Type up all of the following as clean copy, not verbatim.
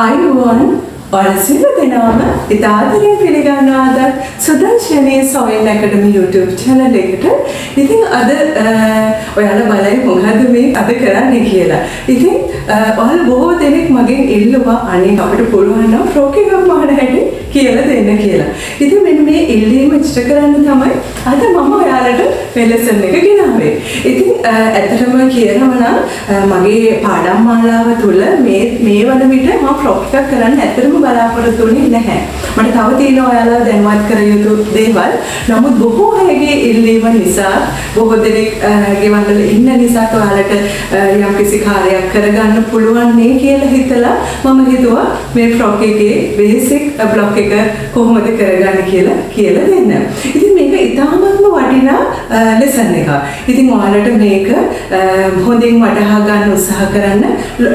ආයුබෝවන් ඔයාලා දෙනාම ඉතාලි පිළිගන්නාද සුදර්ශනී සොයිල් ඇකඩමි YouTube channel එකට. ඉතින් අද ඔයාලා බලයි මොකද්ද මේ අද කරන්නේ කියලා. ඉතින් ඔයාලා බොහෝ දෙනෙක් මගෙන් ඉල්ලුවා අනේ අපිට පුළුවන් නම් ෆ්‍රොක් එකක් මහන හැටි කියලා දෙන්න කියලා. ඉතින් මෙන්න මේ ඉල්ලීම ඉෂ්ට කරන්න තමයි අද මම ඔයාලට මේ ලෙසන් එක ගෙනාවේ. ඉතින් ඇත්තටම කියනවා නම් මගේ පාඩම් මාලාව තුල මේ වන විට මම ෆ්‍රොක් එකක් කරන්න ඇත්තටම බලාපොරොත්තු වෙන්නේ නැහැ. මට තව තියෙනවා ඔයාලා දැන්වත් කර යුතු දේවල්. නමුත් බොහෝ අයගේ ඉල්ලීම නිසා බොහෝ දෙනෙක් ගෙවල් වල ඉන්න නිසා ඔයාලට යම්කිසි කාර්යයක් කරගන්න පුළුවන් නේ කියලා හිතලා මම හිතුවා මේ ෆ්‍රොක් එකේ බේසික් බ්ලොක් එක කොහොමද කරගන්නේ කියලා දෙන්න. ඉතින් මේක ඉතාමත්ම වටිනා ලෙසන් එකක්. ඉතින් ඔයාලට මේක හොඳින් වටහා ගන්න උත්සාහ කරන්න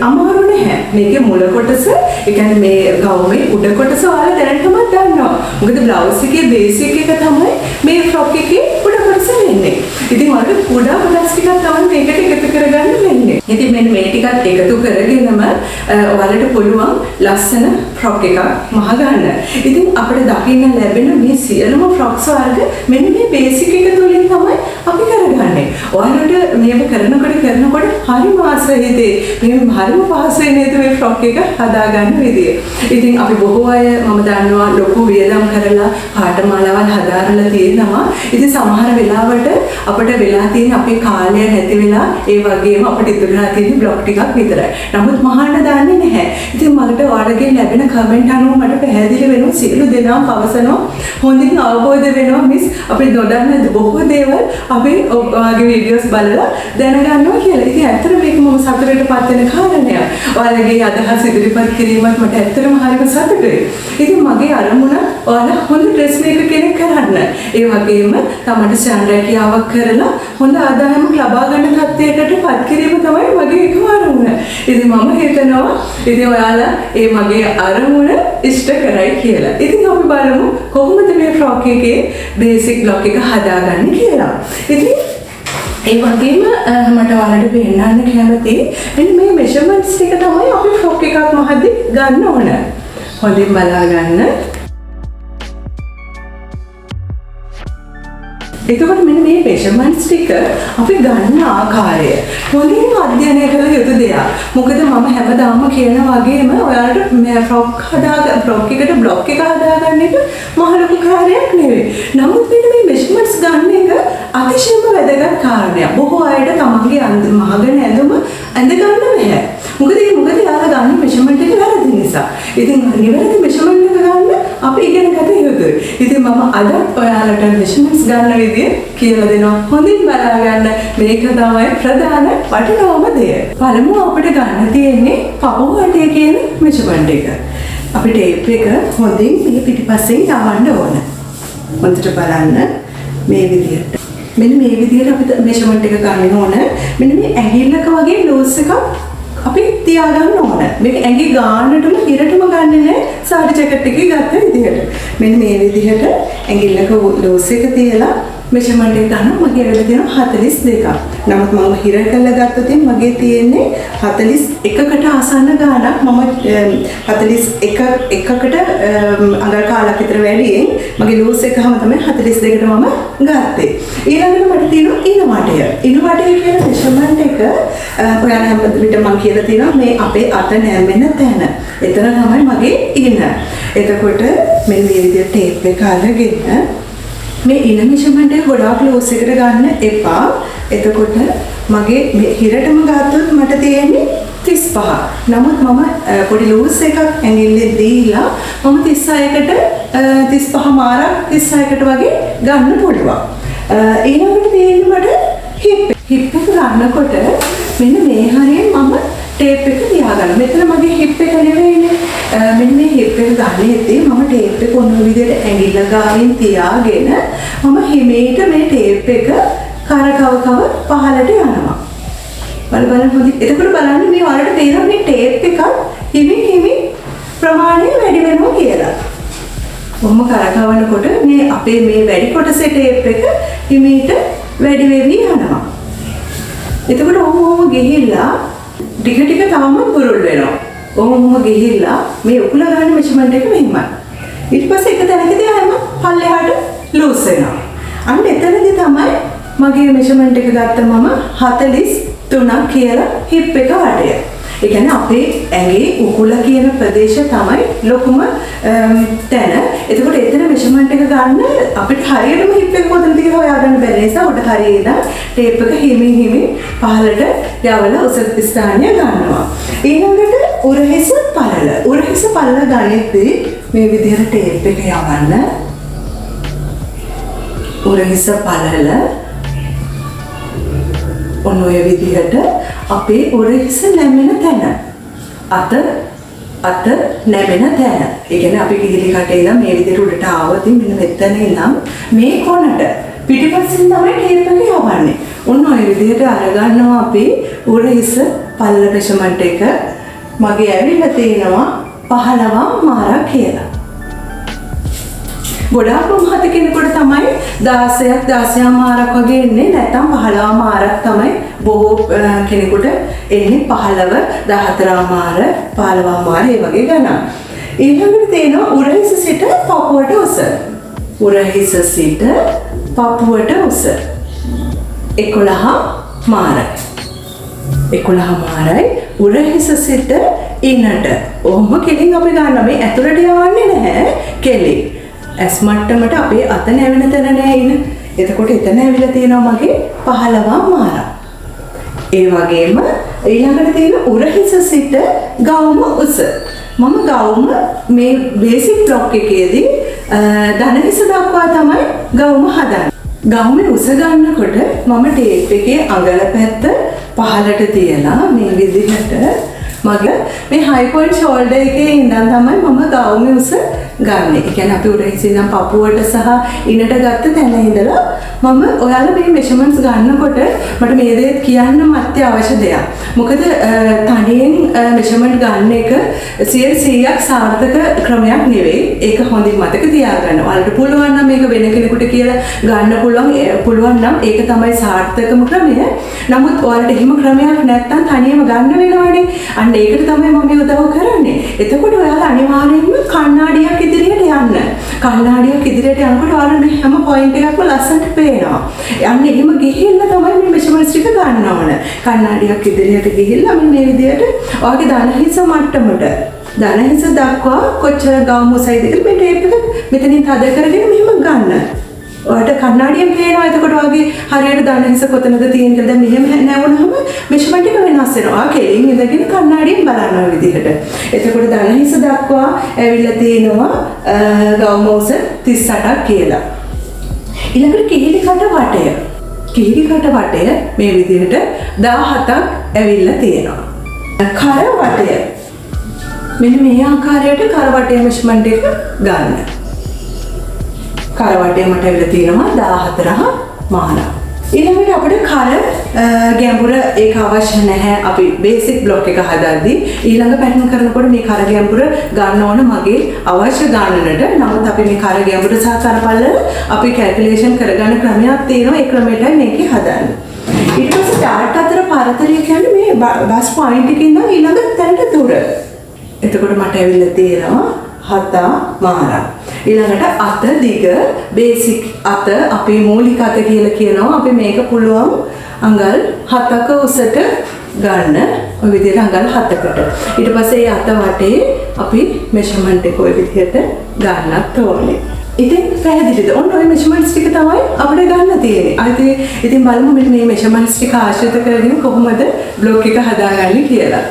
අමාරු නැහැ. මේකේ මුල කොටස, ඒ කියන්නේ මේ ගවුමේ උඩ කොටස ඔයාලා දැනටම දන්නවා. මොකද බ්ලවුස් එකේ බේසික් එක තමයි මේ ෆ්‍රොක් එකේ උඩ කොටස වෙන්නේ. ඉතින් ඔයාලට පොඩා කොටස් ටිකක් තමයි මේකට එකතු කරගන්න වෙන්නේ. ඉතින් මෙන්න මේ ටිකත් එකතු කරගෙනම ඔයාලට පුළුවන් ලස්සන ෆ්‍රොක් එකක් මහ ගන්න. ඉතින් අපිට දකින්න ලැබෙන මේ සියලුම ෆ්‍රොක්ස් වර්ග මෙන්න මේ බේසික් එක තුලින් තමයි අපි කරගන්නේ. ඔයාලට මේව කරනකොට හරිම ආසයිදී මේ හරිම පහසුයි නේද මේ ෆ්‍රොක් එක හදාගන්න විදිය. ඉතින් අපි බොහෝ අය මම දන්නවා ලොකු වියදම් කරලා පාඨමාලාවල් හදාරලා තියෙනවා. ඉතින් සමහර වෙලාවට අපිට වෙලා තියෙන අපේ කාලය නැති වෙලා ඒ වගේම අපිට ඉතුරුලා තියෙන බ්ලොක් ටිකක් විතරයි. නමුත් මහාන්න දන්නේ නැහැ. ඉතින් මට ඔයාලගේ ලැබෙන කමෙන්ට් අනුව මට පැහැදිලි වෙනවා සියලු දෙනාම පවසනවා හොඳින් අවබෝධ වෙනවා මිස් අපි නොදන්න බොහෝ දේවල් අපි ඔයාගේ වීඩියෝස් බලලා දැනගන්නවා කියලා. ඉතින් ඇත්තට මේක මම සතුටටපත් වෙන කාරණයක්. ඔයාලගේ අදහස් ඉදිරිපත් කිරීමත් මට ඇත්තටම හරිම සතුටුයි. ඉතින් මගේ අරමුණ ඔයාලා හොඳ ඩ්‍රෙස් මේකර් කෙනෙක් කරන්න. ඒ වගේම තමයි සාන්ද්‍රකියාවක් කරලා හොඳ ආදායමක් ලබා ගන්න තත්ත්වයකටපත් කිරීම තමයි මගේ එකම අරමුණ. ඉතින් මම හිතනවා ඉතින් ඔයාලා ඒ මගේ අරමුණ ඉෂ්ට කරයි කියලා. ඉතින් අපි බලමු කොහොමද මේ ෆ්‍රොක් එකේ බේසික් බ්ලොක් එක හදාගන්නේ කියලා. ඉතින් ඒ වගේම මට ඔයාලට පෙන්නන්න කැමති මෙන්න මේ මෙෂර්මන්ට්ස් ටික තමයි අපි ෆ්‍රොක් එකක් මහද්දි ගන්න ඕන. හොඳින් බලා ගන්න. එතකොට මෙන්න මේ මෙෂර්මන්ට්ස් ටික අපි ගන්න ආකාරය හොඳින් අධ්‍යයනය කළ යුතු දෙයක්. මොකද මම හැමදාම කියන වගේම ඔයාලට මේ ෆ්‍රොක් එකට බ්ලොක් එක හදාගන්න එක මහ ලොකු කාර්යයක් නෙවෙයි. නමුත් මේ මෙෂර්මන්ට්ස් ගන්න එක අතිශයම වැදගත් කාරණයක්. බොහෝ අයට තමන්ගේ මහගෙන ඇඳුම ඇඳ ගන්න බැහැ. මොකද යාලා ගන්න මෙෂර්මන්ට් එක වැරදි නිසා. ඉතින් නිවැරදි මෙෂර්මන්ට් එක ගන්න අපි ඉගෙන ගත යුතුයි. ඉතින් මම අද ඔයාලට මෙෂර්මන්ට්ස් ගන්න විදිය කියලා දෙනවා. හොඳින් බලා ගන්න. මේක තමයි ප්‍රධාන වටිනාම දෙය. පළමුව අපිට ගන්න තියෙන්නේ පපුව අටේ කියන මෙෂර්මන්ට් එක. අපි ටේප් එක හොඳින් මේ පිටිපස්සෙන් යවන්න ඕන. හොඳට බලන්න මේ විදියට. මෙන්න මේ විදියට අපි මෙෂර්මන්ට් එක ගන්න ඕන. මෙන්න මේ ඇඟිල්ලක වගේ ලූස් එකක් අපි තියාගන්න ඕන. මේක ඇඟි ගානටම ඉරටම ගන්නෙ නෑ සාඩි ජැකට් එකේ ගත්ත විදිහට. මෙන්න මේ විදිහට ඇඟිල්ලක ලූස් එක තියලා මෙෂර්මන්ට් එක ගන්න මගේ ඇඟිල්ල තියෙනවා 42ක්. නමුත් මම හිර කරලා ගත්තොත් මගේ තියෙන්නේ 41කට ආසන්න ගාණක්. මම 41කට අඟල් කාලක් විතර වැඩියෙන් මගේ ලූස් එකම තමයි 42කට මම ගත්තේ. ඊළඟට මට තියෙනවා ඉන වටය. ඉන වටය කියන මෙෂර්මන්ට් එක ඔයාලා හැම විට මම කියලා තියෙනවා මේ අපේ අත නැමෙන තැන. එතන තමයි මගේ ඉන. එතකොට මෙන්න මේ විදිහට ටේප් එක අරගෙන මේ ඉන මෙෂර්මන්ට් එක ගොඩාක් ලූස් එකට ගන්න එපා. එතකොට මගේ මේ හිරටම ගත්තොත් මට තියෙන්නේ 35. නමුත් මම පොඩි ලූස් එකක් ඇඟිල්ලේ දීලා මම 36කට 35 මාරක් 36කට වගේ ගන්න පුළුවන්. ඊළඟට තියෙන්නේ මට හිප් එක ගන්නකොට මෙන්න මේ හරියෙන් මම ටේප් එක තියාගන්න. මෙතන මගේ හිප් එක නෙවෙයිනේ. මෙන්න මේ හිප් එක ගන්නේදී මම ටේප් එක ඔන්න විදිහට ඇඟිල්ල ගාවින් තියාගෙන මම හිමීට මේ ටේප් එක කරකව පහළට යනවා. බලන්න හොඳින්. එතකොට බලන්න මේ වලට තේරෙන මේ ටේප් එකක් හිමි ප්‍රමාණය වැඩි වෙනවා කියලා. කොහොම කරකවනකොට මේ අපේ මේ වැඩි කොටසේ ටේප් එක හිමීට වැඩි වෙවි යනවා. එතකොට ඔහොම ගිහිල්ලා ටික ටික තවම පුරුල් වෙනවා. ඔහොම ගිහිල්ලා මේ උකුල ගන්න මෙෂර්මන්ට් එක මෙහෙමයි. ඊට පස්සේ එක තැනකදී ආයම පල්ලෙහාට ලූස් වෙනවා. අන්න එතනදී තමයි මගේ මෙෂර්මන්ට් එක ගත්ත මම 43ක් කියලා හිප් එක වටය. ඒ කියන්නේ අපේ ඇඟේ උකුල කියන ප්‍රදේශය තමයි ලොකුම තැන. එතකොට එතන මෙෂර්මන්ට් එක ගන්න අපිට හරියටම හිප් එක කොතනද කියලා හොයාගන්න බැරි නිසා උඩ හරියේ ඉඳන් ටේප් එක හිමින් පහළට යවලා උස ස්ථානය ගන්නවා. ඊළඟට උරහිස පළල. උරහිස පළල ගන්නෙද්දී මේ විදිහට ටේප් එක යවන්න. උරහිස පළල ඔන්න ඔය විදිහට අපේ උරහිස නැමෙන තැන අත නැමෙන තැන. ඒ කියන්නේ අපි කිහිලි කටේ ඉඳන් මේ විදිහට උඩට ආවොත් මෙන්න මෙතන ඉඳන් මේ කොනට පිටිපස්සෙන් තමයි ටේප් එක යවන්නේ. ඔන්න ඔය විදිහට අරගන්නවා අපි උරහිස පල්ල මෙෂර්මන්ට් එක. මගේ ඇවිල්ලා තියෙනවා 15 මාරක් කියලා. ගොඩාක් මහත කෙනෙකුට තමයි 16ක් 16 මාරක් වගේ එන්නේ. නැත්නම් 15 මාරක් තමයි බොහෝ කෙනෙකුට එන්නේ. 15 14 මාර 15 මාර ඒ වගේ ගණන්. ඊළඟට තියෙනවා උරහිස සිට පපුවට උස. උරහිස සිට පපුවට උස 11 මාරයි. 11 මාරයි උරහිස සිට ඉන්නට. ඔහොම කෙලින් අපි ගන්න මේ ඇතුළට යවන්නේ නැහැ. කෙලින් ඇස් මට්ටමට අපේ අත නැවෙන තැන නෑ ඉන්න. එතකොට එතන ඇවිල්ලා තියෙනවා මගේ 15 මාරක්. ඒ වගේම ඊළඟට තියෙන උරහිස සිට ගවුම උස. මම ගවුම මේ බේසික් බ්ලොක් එකේදී දණහිස දක්වා තමයි ගවුම හදන්නේ. ගවුමේ උස ගන්නකොට මම ටේප් එකේ අඟල පැත්ත පහළට තියලා මේ විදිහට මගේ මේ හයි පොයින්ට් ෂෝල්ඩර් එකේ ඉඳන් තමයි මම ගවුමේ උස ගන්න. ඒ කියන්නේ අපි උරහිස ඉඳන් පපුවට සහ ඉනට ගත්ත තැන ඉඳලා මම ඔයාලා මේ මෙෂර්මන්ට්ස් ගන්නකොට මට මේ දේ කියන්න අත්‍යවශ්‍ය දෙයක්. මොකද තනියෙන් මෙෂර්මන්ට් ගන්න එක 100%ක් සාර්ථක ක්‍රමයක් නෙවෙයි. ඒක හොඳින් මතක තියාගන්න. ඔයාලට පුළුවන් නම් මේක වෙන කෙනෙකුට කියලා ගන්න පුළුවන් නම් ඒක තමයි සාර්ථකම ක්‍රමය. නමුත් ඔයාලට එහෙම ක්‍රමයක් නැත්නම් තනියම ගන්න වෙනවනේ. අන්න ඒකට තමයි මම උදව් කරන්නේ. එතකොට ඔයාලා අනිවාර්යයෙන්ම කණ්ණාඩියක් ඉදිරියට යන්න. කණ්ණාඩියක් ඉදිරියට යනකොට ඔයාලා මේ හැම පොයින්ට් එකක්ම ලස්සනට පේනවා. අන්න එහෙම ගිහිල්ලා තමයි මේ මෙෂර්මන්ට්ස් ටික ගන්න ඕන. කණ්ණාඩියක් ඉදිරියට ගිහිල්ලා මේ විදිහට ඔයාගේ දණහිස මට්ටමට දණහිස දක්වා කොච්චර ගවුම උසයිද කියලා මේ ටේප් එක මෙතනින් තද කරගෙන මෙහෙම ගන්න. ඔයාලට කණ්ණාඩියෙන් පේනවා එතකොට ඔයාගේ හරියට දණහිස කොතනද තියෙන්නේ කියලා. දැන් මෙහෙම නැවුනහම මෙෂර්මන්ට් එක වෙනස් වෙනවා. ඔයා කෙලින් ඉඳගෙන කණ්ණාඩියෙන් බලනවා විදිහට. එතකොට දණහිස දක්වා ඇවිල්ලා තියෙනවා ගවුම උස 38ක් කියලා. ඊළඟට කිහිලි කට වටය. කිහිලි කට වටය මේ විදිහට 17ක් ඇවිල්ලා තියෙනවා. කර වටය මෙන්න මේ ආකාරයට කර වටය මෙෂර්මන්ට් එක ගන්න. කර වටය මට ඇවිල්ලා තියෙනවා 14 මාරක්. ඊළඟට අපිට කර ගැඹුර ඒක අවශ්‍ය නැහැ. අපි බේසික් බ්ලොක් එක හදද්දී ඊළඟ පැටර්න් කරනකොට මේ කර ගැඹුර ගන්න ඕන මගේ අවශ්‍ය ගණනට. නමුත් අපි මේ කර ගැඹුර සහ කර පළල අපි කැල්කියුලේෂන් කරගන්න ක්‍රමයක් තියෙනවා. ඒ ක්‍රමයටයි මේකේ හදන්නේ. ඊට පස්සේ ඩාට් අතර පරතරය කියන්නේ මේ බස් පොයින්ට් එකකින් ඉඳන් ඊළඟ තැනට දුර. එතකොට මට ඇවිල්ලා තියෙනවා 7 මාරක්. ඊළඟට අත දිග බේසික් අත අපේ මූලික අත කියලා කියනවා. අපි මේක පුළුවන් අඟල් 7ක උසට ගන්න. ඔය විදිහට අඟල් 7කට. ඊට පස්සේ මේ අත වටේ අපි මෙෂර්මන්ට් එක ඔය විදිහට ගන්නත් ඕනේ. ඉතින් පැහැදිලිද? ඔන්න ඔය මෙෂර්මන්ට්ස් ටික තමයි අපිට ගන්න තියෙන්නේ. ඉතින් බලමු මෙන්න මේ මෙෂර්මන්ට්ස් ටික ආශ්‍රිත කරගෙන කොහොමද බ්ලොක් එක හදාගන්නේ කියලා.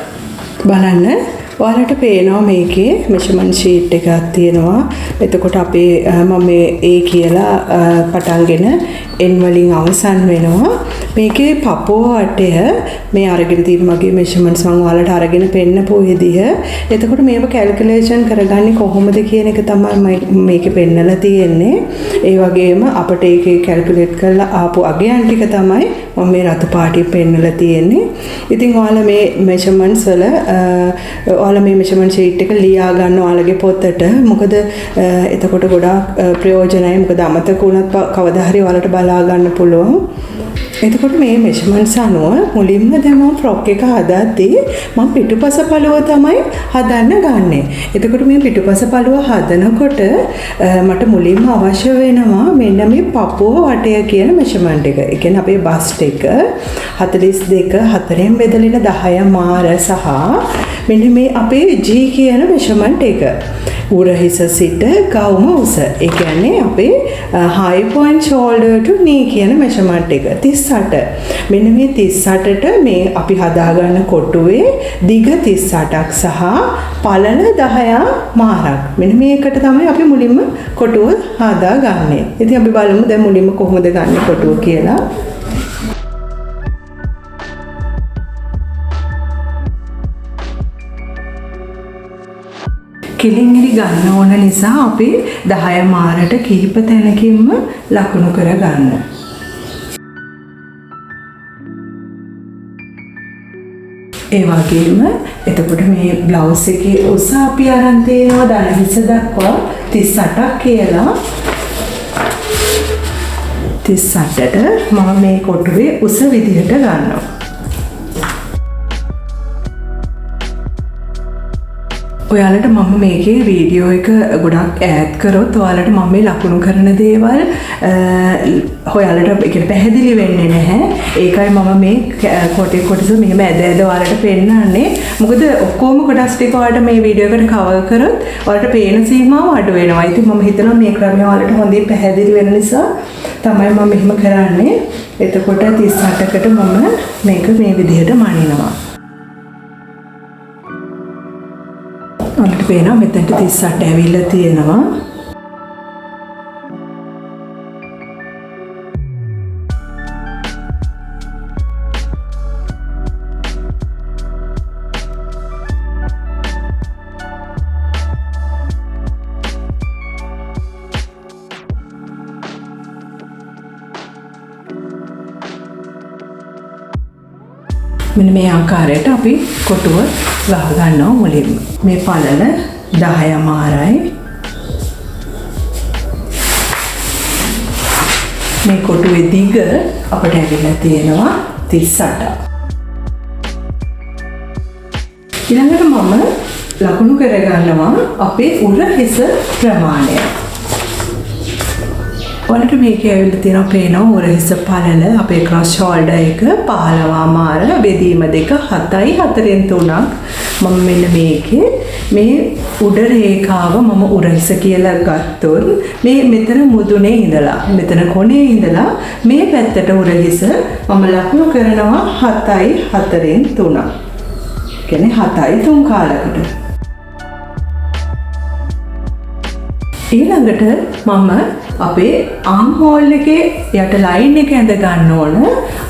බලන්න ඔයාලට පේනවා මේකේ මෙෂර්මන්ට් ෂීට් එකක් තියෙනවා. එතකොට අපේ මම මේ A කියලා පටන්ගෙන N වලින් අවසන් වෙනවා. මේකේ පපුව වටය මේ අරගෙන තියෙන මගේ මෙෂර්මන්ට්ස් මම ඔයාලට අරගෙන පෙන්නපු විදිහ. එතකොට මේව කැල්කියුලේෂන් කරගන්නේ කොහොමද කියන එක තමයි මේකේ පෙන්නලා තියෙන්නේ. ඒ වගේම අපිට ඒකේ කැල්කියුලේට් කරලා ආපු අගයන් ටික තමයි මම මේ රතු පාටින් පෙන්නලා තියෙන්නේ. ඉතින් ඔයාලා මේ මෙෂර්මන්ට්ස් වල ඔයාලා මේ මෙෂර්මන්ට් ෂීට් එක ලියා ගන්න ඔයාලගේ පොතට. මොකද එතකොට ගොඩාක් ප්‍රයෝජනයි. මොකද අමතක වුණත් කවදා හරි ඔයාලට බලා ගන්න පුළුවන්. එතකොට එතකොට මේ මෙෂර්මන්ට්ස් අනුව මුලින්ම දැන් මම ෆ්‍රොක් එක හදද්දී මම පිටුපස පළුව තමයි හදන්න ගන්නෙ. එතකොට මේ පිටුපස පළුව හදනකොට මට මුලින්ම අවශ්‍ය වෙනවා මෙන්න මේ පපුව වටය කියන මෙෂර්මන්ට් එක. ඒ කියන්නේ අපේ බස්ට් එක 42 4න් බෙදලා 10 මාර සහ මෙන්න මේ අපේ G කියන මෙෂර්මන්ට් එක. උරහිස සිට ගවුම උස. ඒ කියන්නේ අපේ high point shoulder to knee කියන මෙෂර්මන්ට් එක 38. මෙන්න මේ 38ට මේ අපි හදාගන්න කොටුවේ දිග 38ක් සහ පළල 10 මාරක්. මෙන්න මේකට තමයි අපි මුලින්ම කොටුව හදාගන්නේ. ඉතින් අපි බලමු දැන් මුලින්ම කොහොමද ගන්න කොටුව කියලා. කිලින්ගිරි ගන්න ඕන නිසා අපි 10 මාරට කිහිප තැනකින්ම ලකුණු කර ගන්න. ඒ වගේම එතකොට මේ බ්ලවුස් එකේ උස අපි අරන් තියෙනවා දන හිස දක්වා 38ක් කියලා. 38ට මම මේ කොටුවේ උස විදිහට ගන්නවා. ඔයාලට මම මේකේ වීඩියෝ එක ගොඩක් ඈඩ් කරොත් ඔයාලට මම මේ ලකුණු කරන දේවල් ඔයාලට ඒක පැහැදිලි වෙන්නේ නැහැ. ඒකයි මම මේ කොටස මෙහෙම ඇද ඔයාලට පෙන්නන්නේ. මොකද ඔක්කොම කොටස් ටික ඔයාලට මේ වීඩියෝ එකට කවර් කරොත් ඔයාලට පේන සීමාව අඩු වෙනවා. ඉතින් මම හිතනවා මේ ක්‍රමය ඔයාලට හොඳින් පැහැදිලි වෙන නිසා තමයි මම මෙහෙම කරන්නේ. එතකොට 38කට මම මේක මේ විදිහට මනිනවා. ඔයාලට පේනවා මෙතනට 38 ඇවිල්ලා තියෙනවා. මෙන්න මේ ආකාරයට අපි කොටුව ගහ ගන්නවා මුලින්ම. මේ පළල 10 මාරයි. මේ කොටුවේ දිග අපිට ඇවිල්ලා තියෙනවා 38. ඊළඟට මම ලකුණු කරගන්නවා අපේ උරහිස ප්‍රමාණය. ඔයාලට මේකේ ඇවිල්ලා තියෙනවා පේනවා උරහිස පළල අපේ ක්‍රොස් ෂෝල්ඩර් එක 15 මාර බෙදීම දෙක 7යි 4න් 3ක්. මම මෙන්න මේකේ මේ උඩ රේඛාව මම උරහිස කියලා ගත්තොත් මේ මෙතන මුදුනේ ඉඳලා මෙතන කොනේ ඉඳලා මේ පැත්තට උරහිස මම ලකුණු කරනවා 7යි 4න් 3ක්. කියන්නේ 7යි 3 කාලකට. ඊළඟට මම අපේ ආම් හෝල් එකේ යට ලයින් එක ඇඳ ගන්න ඕන.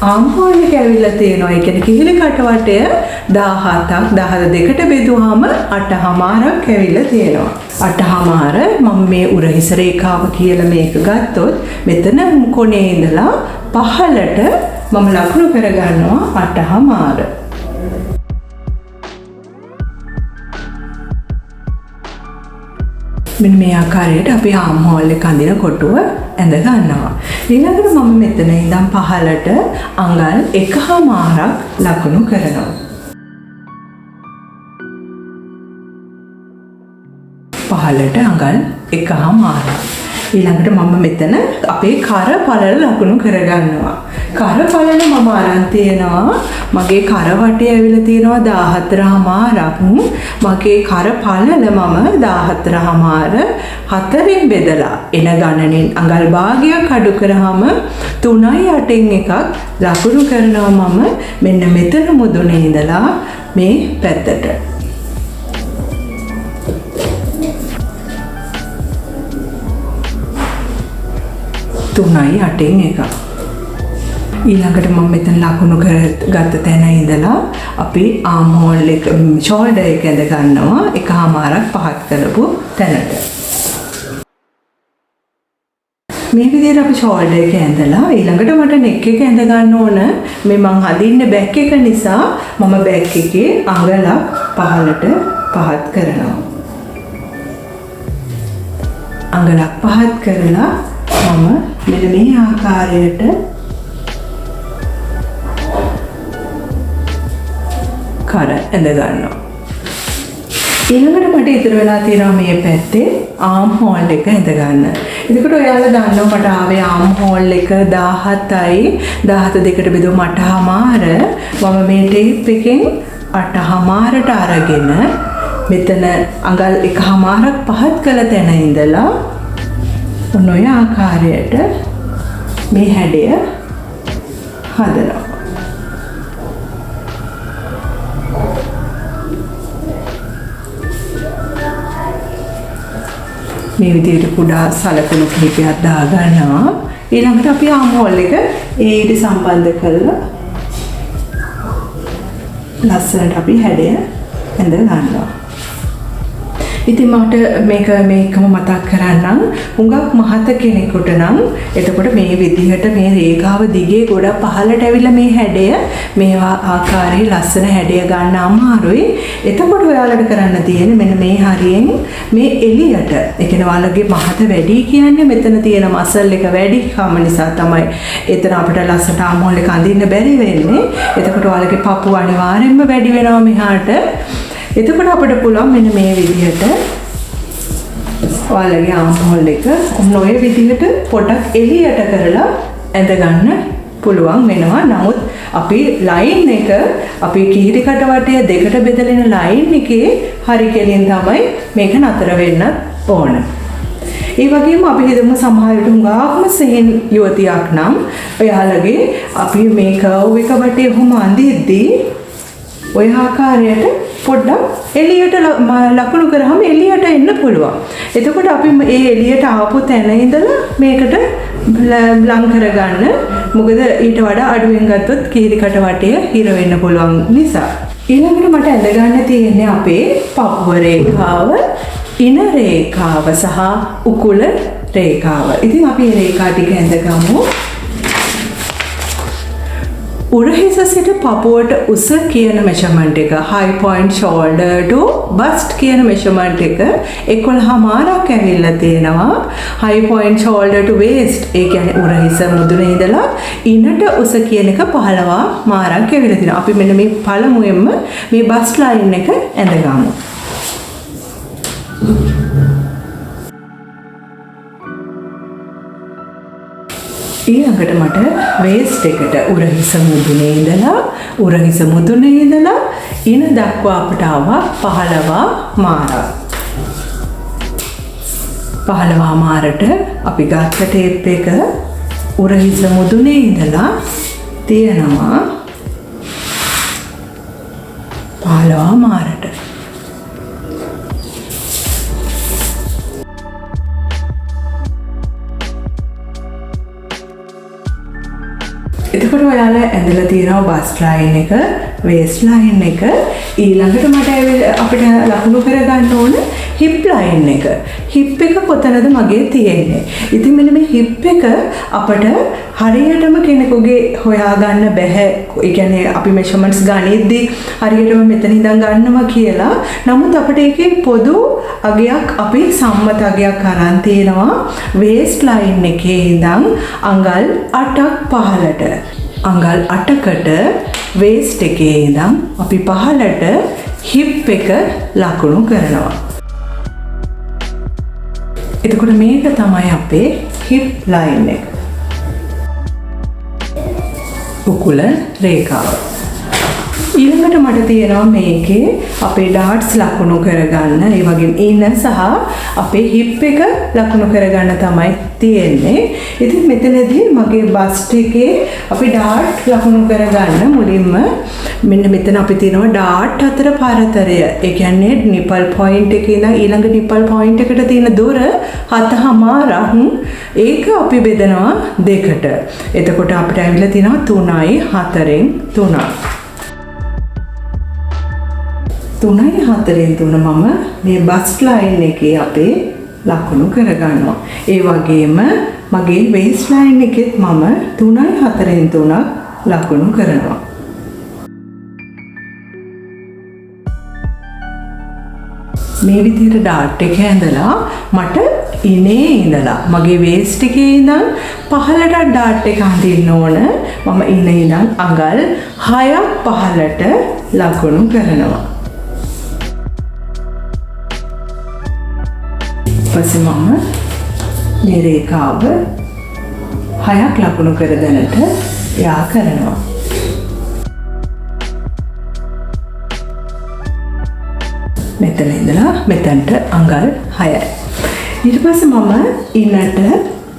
ආම් හෝල් එක ඇවිල්ලා තියෙනවා. ඒ කියන්නේ කිහිලි කටවටය 17ක් 12කට බෙදුවාම 8මාරක් ඇවිල්ලා තියෙනවා. 8මාර මම මේ උරහිස රේඛාව කියලා මේක ගත්තොත් මෙතන කොනේ ඉඳලා පහළට මම ලකුණු කරගන්නවා 8මාර. මෙන්න මේ ආකාරයට අපි ආම් හෝල් එක අඳින කොටුව ඇඳ ගන්නවා. ඊළඟට මම මෙතන ඉඳන් පහළට අඟල් 1මාරක් ලකුණු කරනවා. පහළට අඟල් 1මාරක්. ඊළඟට මම මෙතන අපේ කර පළල ලකුණු කරගන්නවා. කර පළල මම අරන් තියෙනවා මගේ කර වටේ ඇවිල්ලා තියෙනවා 14මාරක්. මගේ කර පළල මම 14මාර 4න් බෙදලා එන ගණනෙන් අඟල් භාගයක් අඩු කරාම 3යි 8න් එකක් ලකුණු කරනවා මම මෙන්න මෙතන මුදුනේ ඉඳලා මේ පැත්තට. තුනයි 8න් එකක්. ඊළඟට මම මෙතන ලකුණු කරගත්ත තැන ඉඳලා අපි ආම් හෝල් එක ෂෝල්ඩර් එක ඇඳ ගන්නවා 1මාරක් පහත් කරපු තැනට. මේ විදිහට අපි ෂෝල්ඩර් එක ඇඳලා ඊළඟට මට නෙක් එක ඇඳ ගන්න ඕන. මේ මං හදින්න බෑක් එක නිසා මම බෑක් එකේ අඟලක් පහළට පහත් කරනවා. අඟලක් පහත් කරලා මම මෙන්න මේ ආකාරයට කර ඇඳ ගන්නවා. ඊළඟට මට ඉතුරු වෙලා තියෙනවා මේ පැත්තේ ආම් හෝල් එක ඇඳ ගන්න. එතකොට ඔයාලා දන්නවා මට ආවේ ආම් හෝල් එක 17යි 17 දෙකට බෙදුව මටහමාර මම මේ ටේප් එකෙන් 8හමාරට අරගෙන මෙතන අඟල් 1හමාරක් පහත් කළ තැන ඉඳලා ඔන්න ඔය ආකාරයට මේ හැඩය හදනවා. මේ විදිහට කුඩා සලකුණු කිහිපයක් දාගන්නවා. ඊළඟට අපි ආම් හෝල් එක ඒට සම්බන්ධ කරලා ලස්සනට අපි හැඩය ඇඳ ගන්නවා. ඉතින් මට මේකම මතක් කරන්නම්. හුඟක් මහත කෙනෙකුට නම් එතකොට මේ විදිහට මේ රේඛාව දිගේ ගොඩක් පහළට ඇවිල්ලා මේ හැඩය මේවා ආකාරයේ ලස්සන හැඩය ගන්න අමාරුයි. එතකොට ඔයාලට කරන්න තියෙන්නේ මෙන්න මේ හරියෙන් මේ එළියට. ඒ කියන්නේ ඔයාලගේ මහත වැඩි කියන්නේ මෙතන තියෙන මසල් එක වැඩි කම නිසා තමයි එතන අපිට ලස්සට ආම් හෝල් එක අඳින්න බැරි වෙන්නේ. එතකොට ඔයාලගේ පපුව අනිවාර්යෙන්ම වැඩි වෙනවා මෙහාට. එතකොට අපිට පුළුවන් මෙන්න මේ විදිහට ඔයාලගේ ආම් හෝල් එක ඔය විදිහට පොඩක් එළියට කරලා ඇඳ ගන්න පුළුවන් වෙනවා. නමුත් අපි ලයින් එක අපි කිහිරි කට වටය දෙකට බෙදලා ලයින් එකේ හරි කෙලින් තමයි මේක නතර වෙන්න ඕන. ඒ වගේම අපි හිතමු සමහරවිට හුඟක්ම සෙහෙන් යුවතියක් නම් ඔයාලගේ අපි මේ කර්ව් එක වටේ ඔහොම අඳිද්දී ඔය ආකාරයට පොඩ්ඩක් එළියට ලකුණු කරාම එළියට එන්න පුළුවන්. එතකොට අපි මේ එළියට ආපු තැන ඉඳලා මේකට ලං කරගන්න. මොකද ඊට වඩා අඩුවෙන් ගත්තොත් කීරිකට වටය හිර වෙන්න පුළුවන් නිසා. ඊළඟට මට ඇඳ ගන්න තියෙන්නේ අපේ පපුව රේඛාව, ඉන රේඛාව සහ උකුල රේඛාව. ඉතින් අපි මේ රේඛා ටික ඇඳ ගමු. උරහිස සිට පපුවට උස කියන මෙෂර්මන්ට් එක high point shoulder to bust කියන මෙෂර්මන්ට් එක 11මාරක් ඇවිල්ලා තියෙනවා. high point shoulder to waist ඒ කියන්නේ උරහිස මුදුනේ ඉඳලා ඉනට උස කියන එක 15මාරක් ඇවිල්ලා තියෙනවා. අපි මෙන්න මේ පළමුවෙන්ම මේ bust line එක ඇඳගමු. ඊළඟට මට වේස්ට් එකට උරහිස මුදුනේ ඉඳලා ඉන දක්වා අපට ආවා 15 මාරක්. 15 මාරට අපි ගත්ත ටේප් එක උරහිස මුදුනේ ඉඳලා තියනවා 15 මාරට. එතකොට ඔයාලා ඇඳලා තියෙනවා බස්ට් ලයින් එක, වේස්ට් ලයින් එක. ඊළඟට මට අපිට ලකුණු කරගන්න ඕන හිප් ලයින් එක. හිප් එක කොතනද මගේ තියෙන්නේ? ඉතින් මෙන්න මේ හිප් එක අපිට හරියටම කෙනෙකුගේ හොයාගන්න බැහැ. ඒ කියන්නේ අපි මෙෂර්මන්ට්ස් ගනිද්දී හරියටම මෙතන ඉඳන් ගන්නවා කියලා. නමුත් අපිට ඒකේ පොදු අගයක් අපි සම්මත අගයක් අරන් තියෙනවා. වේස්ට් ලයින් එකේ ඉඳන් අඟල් 8ක් පහළට. අඟල් 8කට වේස්ට් එකේ ඉඳන් අපි පහළට හිප් එක ලකුණු කරනවා. එතකොට මේක තමයි අපේ හිප් ලයින් එක. උකුල රේඛාව. ඊළඟට මට තියෙනවා මේකේ අපේ ඩාට්ස් ලකුණු කරගන්න. ඒ වගේම ඉන සහ අපේ හිප් එක ලකුණු කරගන්න තමයි තියෙන්නේ. ඉතින් මෙතනදී මගේ බස්ට් එකේ අපි ඩාට් ලකුණු කරගන්න මුලින්ම මෙන්න මෙතන අපි තියෙනවා ඩාට් අතර පරතරය. ඒ කියන්නේ නිපල් පොයින්ට් එකේ ඉඳන් ඊළඟ නිපල් පොයින්ට් එකට තියෙන දුර 7මාරක්. ඒක අපි බෙදනවා දෙකට. එතකොට අපිට ඇවිල්ලා තියෙනවා 3යි 4න් 3ක්. 3යි 4න් 3 මම මේ බස්ට් ලයින් එකේ අපේ ලකුණු කරගන්නවා. ඒ වගේම මගේ වේස්ට් ලයින් එකෙත් මම 3යි 4න් 3ක් ලකුණු කරනවා. මේ විදිහට ඩාට් එක ඇඳලා මට ඉනේ ඉඳලා මගේ වේස්ට් එකේ ඉඳන් පහළට ඩාට් එක අඳින්න ඕන. මම ඉනේ ඉඳන් අඟල් 6ක් පහළට ලකුණු කරනවා. ඊපස්සේ මම මේ රේඛාව 6ක් ලකුණු කර දැනට යා කරනවා. මෙතන ඉඳලා මෙතනට අඟල් 6යි. ඊට පස්සේ මම ඉන්නට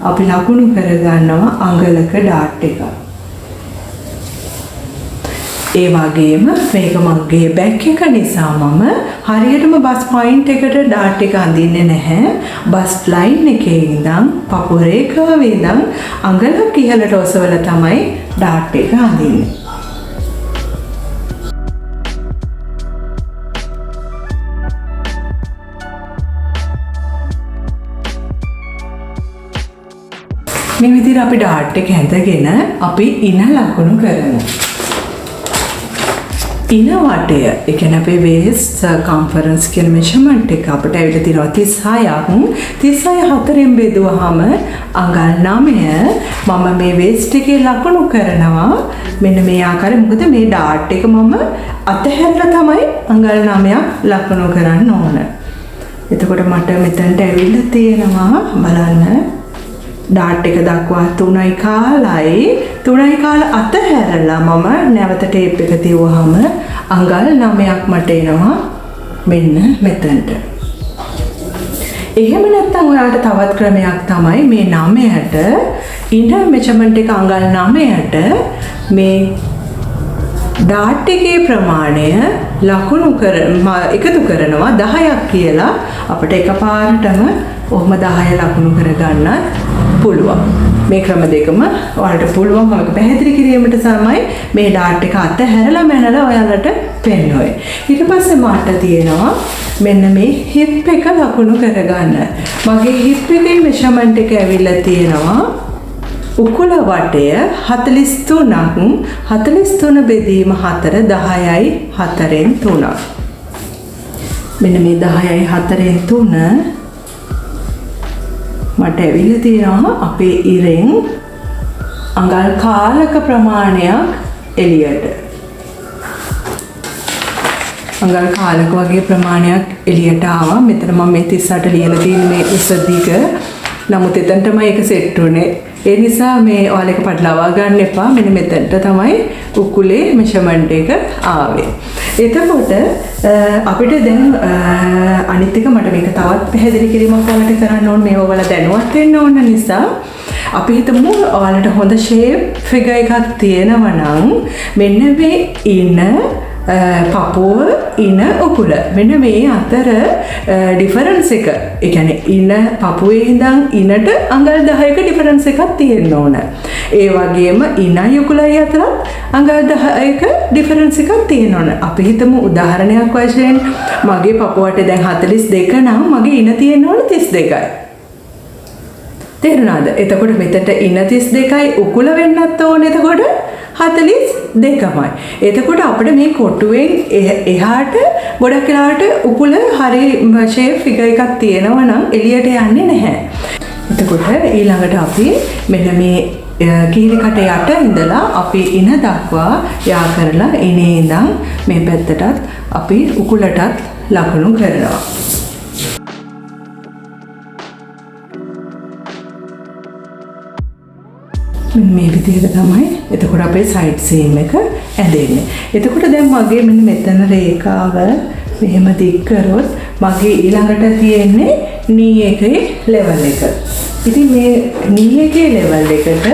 අපි ලකුණු කර ගන්නවා අඟලක ඩාට් එකක්. ඒ වගේම මේක මගේ බෑග් එක නිසා මම හරියටම බස් පොයින්ට් එකට ඩාට් එක අඳින්නේ නැහැ. බස් ලයින් එකේ ඉඳන් පපුව රේඛාවේ ඉඳන් අඟලක් ඉහළට ඔසවලා තමයි ඩාට් එක අඳින්නේ. මේ විදිහට අපි ඩාට් එක හැදගෙන අපි ඉන ලකුණු කරනවා. ඉන වටය, ඒ කියන්නේ අපේ waist circumference කියන measurement එක අපිට ඇවිල්ලා තියෙනවා 36ක්. 36 හතරෙන් බෙදුවාම අඟල් 9. මම මේ waist එකේ ලකුණු කරනවා මෙන්න මේ ආකාරයෙන්. මොකද මේ ඩාට් එක මම අතහැරලා තමයි අඟල් 9ක් ලකුණු කරන්න ඕන. එතකොට මට මෙතනට ඇවිල්ලා තියෙනවා බලන්න ඩාට් එක දක්වා 3යි කාලයි 3යි කාල අතහැරලා මම නැවත ටේප් එක තියුවාම අඟල් 9ක් මට එනවා මෙන්න මෙතනට. එහෙම නැත්නම් ඔයාලට තවත් ක්‍රමයක් තමයි මේ 9ට ඉන මෙෂර්මන්ට් එක අඟල් 9ට මේ ඩාට් එකේ ප්‍රමාණය ලකුණු එකතු කරනවා 10ක් කියලා අපිට එකපාරටම ඔහොම 10 ලකුණු කරගන්නත් පුළුවන්. මේ ක්‍රම දෙකම ඔයාලට පුළුවන්. මම පැහැදිලි කිරීමට තමයි මේ ඩාට් එක අතහැරලා මැනලා ඔයාලට පෙන්වන්නේ. ඊට පස්සේ මට තියෙනවා මෙන්න මේ හිප් එක ලකුණු කරගන්න. මගේ හිප් එකේ මෙෂර්මන්ට් එක ඇවිල්ලා තියෙනවා උකුල වටය 43ක් 43 බෙදීම 4 10යි 4න් 3ක්. මෙන්න මේ 10යි 4න් 3 මට ඇවිල්ලා තියෙනවා අපේ ඉරෙන් අඟල් කාලක ප්‍රමාණයක් එළියට. අඟල් කාලක වගේ ප්‍රමාණයක් එළියට ආවා. මෙතන මම මේ 38 ලියලා තියෙන මේ උස දිග. නමුත් එතනටම ඒක සෙට් උනේ. ඒ නිසා මේ ඔයාලක පටලවා ගන්න එපා. මෙන්න මෙතනට තමයි උකුලේ මෙෂර්මන්ට් එක ආවේ. එතකොට අපිට දැන් අනිත් එක මට මේක තවත් පැහැදිලි කිරීමක් ඔයාලට කරන්න ඕන. මේව ඔයාලා දැනුවත් වෙන්න ඕන නිසා අපි හිතමු ඔයාලට හොඳ ෂේප් ෆිගර් එකක් තියෙනවා නම් මෙන්න මේ ඉන පපුව ඉන උකුල මෙන්න මේ අතර ඩිෆරන්ස් එක. ඒ කියන්නේ ඉන පපුවේ ඉඳන් ඉනට අඟල් 10ක ඩිෆරන්ස් එකක් තියෙන්න ඕන. ඒ වගේම ඉනයි උකුලයි අතර අඟල් 10ක ඩිෆරන්ස් එකක් තියෙන්න ඕන. අපි හිතමු උදාහරණයක් වශයෙන් මගේ පපුවට දැන් 42 නම් මගේ ඉන තියෙන්න ඕන 32යි. තේරුණාද? එතකොට මෙතනට ඉන 32යි උකුල වෙන්නත් ඕන. එතකොට 42මයි. එතකොට අපිට මේ කොටුවෙන් එහාට ගොඩක් වෙලාවට උකුල හරි ෂේප් ෆිගර් එකක් තියෙනවා නම් එළියට යන්නේ නැහැ. එතකොට ඊළඟට අපි මෙන්න මේ කීරි කට යට ඉඳලා අපි ඉන දක්වා යා කරලා ඉනේ ඉඳන් මේ පැත්තටත් අපි උකුලටත් ලකුණු කරනවා. මේ විදිහට තමයි එතකොට අපේ සයිඩ් සීම් එක ඇඳෙන්නේ. එතකොට දැන් මගේ මෙන්න මෙතන රේඛාව මෙහෙම දික් කරොත් මගේ ඊළඟට තියෙන්නේ නී එකේ ලෙවල් එක. ඉතින් මේ නී එකේ ලෙවල් එකට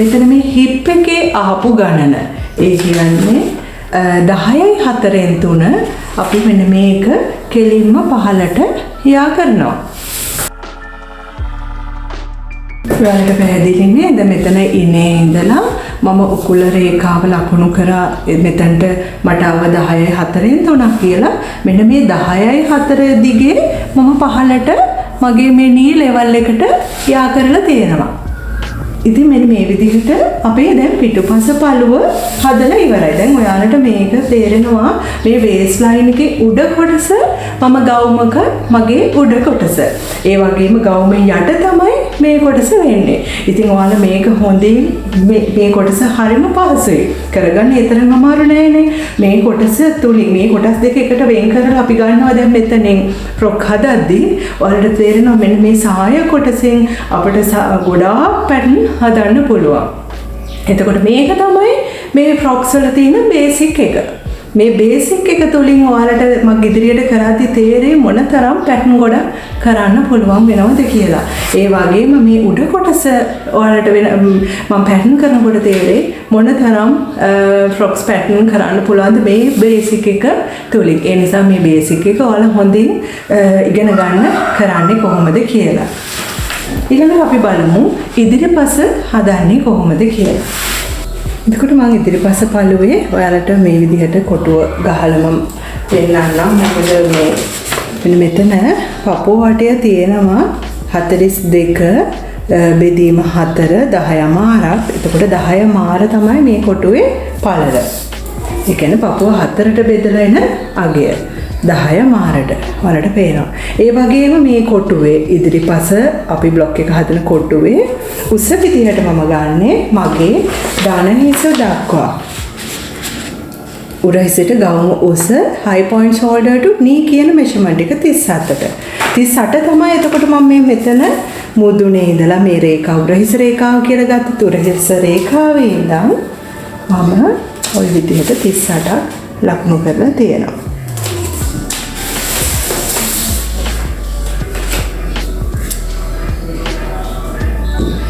මෙතන මේ හිප් එකේ ආපු ගණන ඒ කියන්නේ 10යි 4න් 3 අපි මෙන්න මේක කෙලින්ම පහළට යා කරනවා. ඔයාලට පැහැදිලි නේද? මෙතන ඉනේ ඉඳලා මම උකුල රේඛාව ලකුණු කරා මෙතනට මට ආව 10යි 4න් 3ක් කියලා. මෙන්න මේ 10යි 4 දිගේ මම පහළට මගේ මේ නී ලෙවල් එකට යා කරලා තියෙනවා. ඉතින් මෙන්න මේ විදිහට අපේ දැන් පිටුපස පළුව හදලා ඉවරයි. දැන් ඔයාලට මේක තේරෙනවා මේ බේස් ලයින් එකේ උඩ කොටස මම ගවුමක මගේ උඩ කොටස. ඒ වගේම ගවුමේ යට තමයි මේ කොටස වෙන්නේ. ඉතින් ඔයාලා මේක හොඳින් මේ කොටස හරිම පහසුයි. කරගන්න තරම් අමාරු නෑනේ. මේ කොටස තුලින් මේ කොටස් දෙක එකට වෙන් කරලා අපි ගන්නවා දැන් මෙතනින් ෆ්‍රොක් හදද්දී ඔයාලට තේරෙනවා මෙන්න මේ සාය කොටසෙන් අපිට ගොඩාක් පැටර්න් හදන්න පුළුවන්. එතකොට මේක තමයි මේ ෆ්‍රොක්ස් වල තියෙන බේසික් එක. මේ බේසික් එක තුලින් ඔයාලට මම ඉදිරියට කරද්දී තේරෙයි මොනතරම් පැටර්න් ගොඩක් කරන්න පුළුවන් වෙනවද කියලා. ඒ වගේම මේ උඩ කොටස ඔයාලට මම පැටර්න් කරනකොට තේරෙයි මොනතරම් ෆ්‍රොක්ස් පැටර්න් කරන්න පුළුවන්ද මේ බේසික් එක තුලින්. ඒ නිසා මේ බේසික් එක ඔයාලා හොඳින් ඉගෙන ගන්න කරන්නේ කොහොමද කියලා. ඊළඟට අපි බලමු ඉදිරිපස හදන්නේ කොහොමද කියලා. එතකොට මම ඉදිරිපස පළුවේ ඔයාලට මේ විදිහට කොටුව ගහලම පෙන්නන්නම්. මොකද මේ මෙතන පපුව වටය තියෙනවා 42 බෙදීම 4 10 මාරක්. එතකොට 10 මාර තමයි මේ කොටුවේ පළල. ඒ කියන්නේ පපුව 4ට බෙදලා එන අගය 10 මාරට වලට පේනවා. ඒ වගේම මේ කොටුවේ ඉදිරිපස අපි බ්ලොක් එක හදන කොටුවේ උස විදිහට මම ගන්නෙ මගේ දණහිස දක්වා. උරහිසට ගවුම උස high point shoulder to knee කියන measurement එක 37ට. 38 තමයි එතකොට මම මේ මෙතන මුදුනේ ඉඳලා මේ රේඛාව උරහිස රේඛාව කියලා ගත්ත උරහිස රේඛාවේ ඉඳන් මම ওই විදිහට 38ක් ලකුණු කරලා තියෙනවා.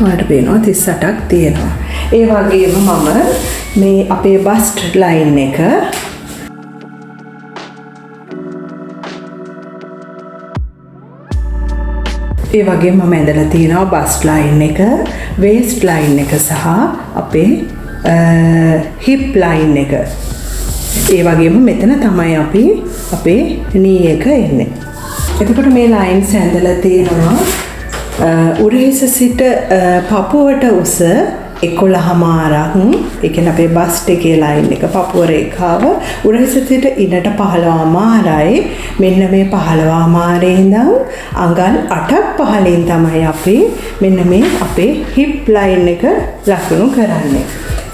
ඔයාලට පේනවා 38ක් තියෙනවා. ඒ වගේම මම මේ අපේ බස්ට් ලයින් එක ඒ වගේම මම ඇඳලා තියෙනවා බස්ට් ලයින් එක, වේස්ට් ලයින් එක සහ අපේ හිප් ලයින් එක. ඒ වගේම මෙතන තමයි අපි අපේ නී එක එන්නේ. එතකොට මේ ලයින්ස් ඇඳලා තියෙනවා උරහිස සිට පපුවට උස 11 මාරක්. ඒ කියන්නේ අපේ බස්ට් එකේ ලයින් එක පපුව රේඛාව උරහිස සිට ඉනට 15 මාරයි. මෙන්න මේ 15 මාරේ ඉඳන් අඟල් 8ක් පහලින් තමයි අපි මෙන්න මේ අපේ හිප් ලයින් එක ලකුණු කරන්නේ.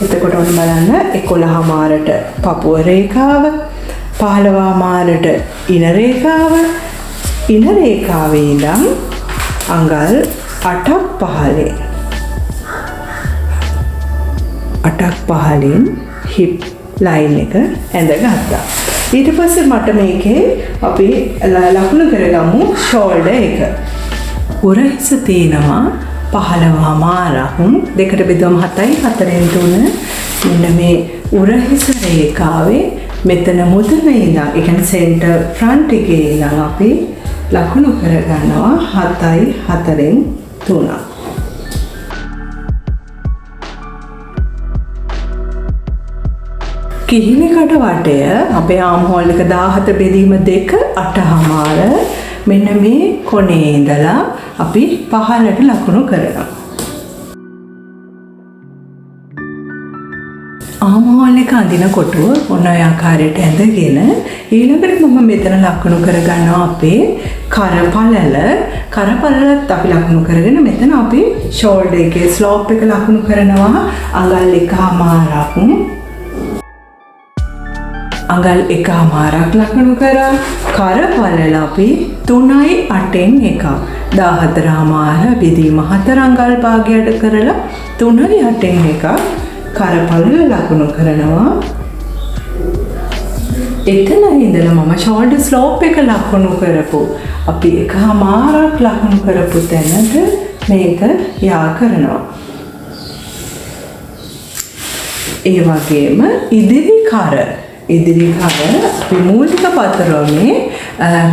එතකොට ඔන්න බලන්න 11 මාරට පපුව රේඛාව 15 මාරට ඉන රේඛාව ඉන රේඛාවේ ඉඳන් අඟල් 8ක් පහලින් 8ක් පහලින් හිප් ලයින් එක ඇඳගත්තා. ඊට පස්සේ මට මේකේ අපි ලකුණු කරගමු ෂෝල්ඩර් එක. උරහිස තියෙනවා 15 මාරක්. දෙකට බෙදුවම 7යි 4න් 3. මෙන්න මේ උරහිස රේඛාවේ මෙතන මුදුනේ ඉඳන් ඒ කියන්නේ සෙන්ටර් ෆ්‍රන්ට් එකේ ඉඳන් අපි ලකුණු කරගන්නවා 7යි 4න් 3. කිහිලිකට වටය අපේ ආම් හෝල් එක 17 බෙදීම 2 8මාර මෙන්න මේ කොනේ ඉඳලා අපි පහළට ලකුණු කරනවා. ආම් හෝල් එක අඳින කොටුව ඔන්න ඔය ආකාරයට ඇඳගෙන ඊළඟට මම මෙතන ලකුණු කරගන්නවා අපේ කරපළලත් අපි ලකුණු කරගෙන මෙතන අපි ෂෝල්ඩර් එකේ ස්ලෝප් එක ලකුණු කරනවා අඟල් 1මාරක්. අඟල් 1මාරක් ලකුණු කරා. කරපළල අපි 3යි 8න් 1ක් 14මාර බෙදීම 4 අඟල් භාගයට කරලා 3යි 8න් 1ක් කරපළල ලකුණු කරනවා. එතන ඉඳලා මම ෂෝල්ඩර් ස්ලෝප් එක ලකුණු කරපු අපි 1මාරක් ලකුණු කරපු තැනට මේක යා කරනවා. ඒ වගේම ඉදිරි කර අපි මූලික පතරෝනේ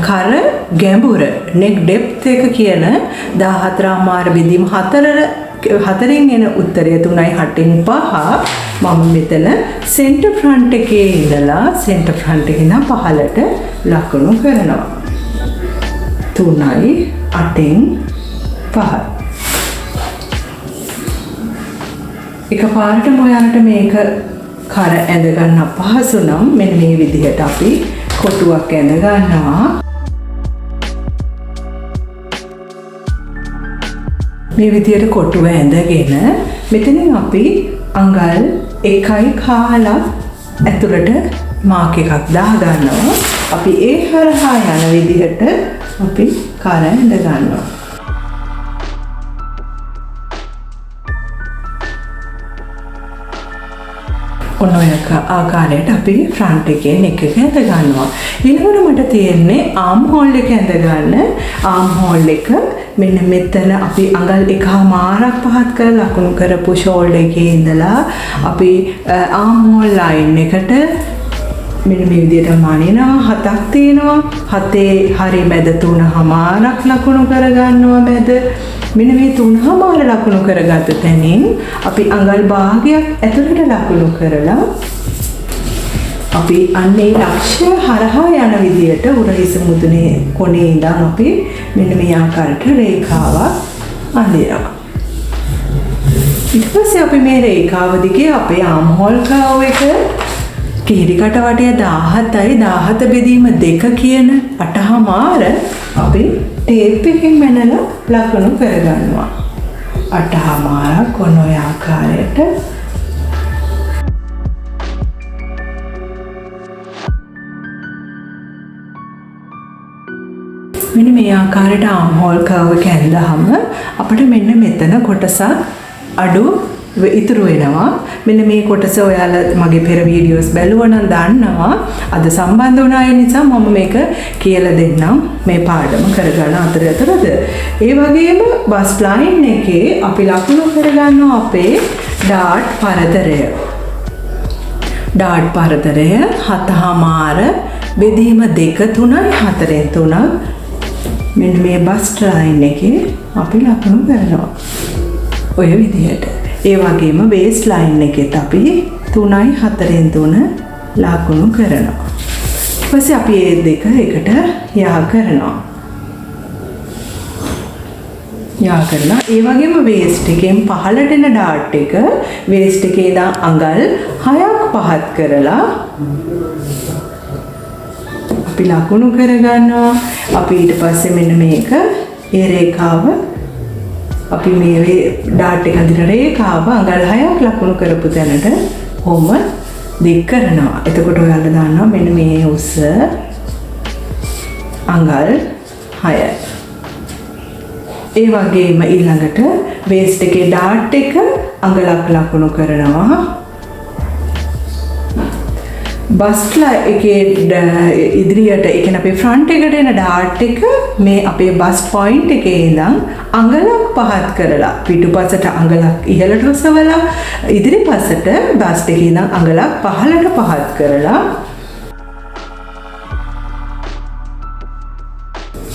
කර ගැඹුර නෙක් ඩෙප්ත් එක කියන 14මාර බෙදීම 4න් එන උත්තරය 3යි 8න් 5 මම මෙතන සෙන්ටර් ෆ්‍රන්ට් එකේ ඉඳලා සෙන්ටර් ෆ්‍රන්ට් එකේ ඉඳන් පහළට ලකුණු කරනවා 3යි 8න් 5. එකපාරටම ඔයාලට මේක කර ඇඳ ගන්න අපහසු නම් මෙන්න මේ විදිහට අපි කොටුවක් ඇඳ ගන්නවා. මේ විදිහට කොටුව ඇඳගෙන මෙතනින් අපි අඟල් 1.5 ඇතුළට මාක් එකක් දා ගන්නවා. අපි ඒ හරහා යන විදිහට අපි කර ඇඳ ගන්නවා. ඔන්න ඔය ආකාරයට අපි ෆ්‍රන්ට් එකෙන් එක ඇඳ ගන්නවා. ඊළඟට මට තියෙන්නේ ආම් හෝල් එක ඇඳ ගන්න. ආම් හෝල් එක මෙන්න මෙතන අපි අඟල් 1.5ක් පහත් කරලා ලකුණු කරපු ෂෝල්ඩර් එකේ ඉඳලා අපි ආම් හෝල් ලයින් එකට මෙන්න මේ විදිහට මනිනවා. 7ක් තියෙනවා. 7 හරි මැද 3.5ක් ලකුණු කරගන්නවා මැද. මෙන්න මේ 3.5 ලකුණු කරගත්ත තැනින් අපි අඟල් භාගයක් ඇතුළට ලකුණු කරලා අපි අන්නේ ලක්ෂ්‍ය හරහා යන විදිහට උරහිස මුදුනේ කොනේ ඉඳන් අපි මෙන්න මේ ආකාරයට රේඛාවක් අඳිනවා. ඊට පස්සේ අපි මේ රේඛාව දිගේ අපේ ආම් හෝල් කර්ව් එක කිහිරිකට වටය 17යි 17 බෙදීම 2 කියන 8.5 අපි ටේප් එකෙන් මැනලා ලකුණු කරගන්නවා. 8.5ක් ඔන්න ඔය ආකාරයට මෙන්න මේ ආකාරයට ආම් හෝල් කර්ව් එක ඇඳහම අපිට මෙන්න මෙතන කොටසක් අඩු ඉතුරු වෙනවා. මෙන්න මේ කොටස ඔයාලා මගේ පෙර වීඩියෝස් බැලුවා නම් දන්නවා. අද සම්බන්ධ වුණ අය නිසා මම මේක කියලා දෙන්නම් මේ පාඩම කරගන්න අතරතුරද. ඒ වගේම බස් ලයින් එකේ අපි ලකුණු කරගන්නවා අපේ ඩාට් පරතරය. ඩාට් පරතරය 7.5 බෙදීම 2 3යි 4න් 3ක් මෙන්න මේ බස් ලයින් එකේ අපි ලකුණු කරනවා. ඔය විදිහට. ඒ වගේම බේස් ලයින් එකෙත් අපි 3යි 4න් 3 ලකුණු කරනවා. ඊට පස්සේ අපි මේ දෙක එකට යා කරනවා. යා කරලා ඒ වගේම වේස්ට් එකෙන් පහළට එන ඩාට් එක වේස්ට් එකේ ඉඳන් අඟල් 6ක් පහත් කරලා අපි ලකුණු කරගන්නවා. අපි ඊට පස්සේ මෙන්න මේක ඒ රේඛාව අපි මේ ඩාට් එක අඳින රේඛාව අඟල් 6ක් ලකුණු කරපු තැනට කොහොම දික් කරනවා. එතකොට ඔයාලා දන්නවා මෙන්න මේ උස අඟල් 6යි. ඒ වගේම ඊළඟට වේස්ට් එකේ ඩාට් එක අඟලක් ලකුණු කරනවා. බස්ලා එකේ ඉදිරියට ඒ කියන්නේ අපේ ෆ්‍රන්ට් එකට එන ඩාට් එක මේ අපේ බස් පොයින්ට් එකේ ඉඳන් අඟලක් පහත් කරලා පිටුපසට අඟලක් ඉහළට ඔසවලා ඉදිරිපසට බස් එකේ ඉඳන් අඟලක් පහළට පහත් කරලා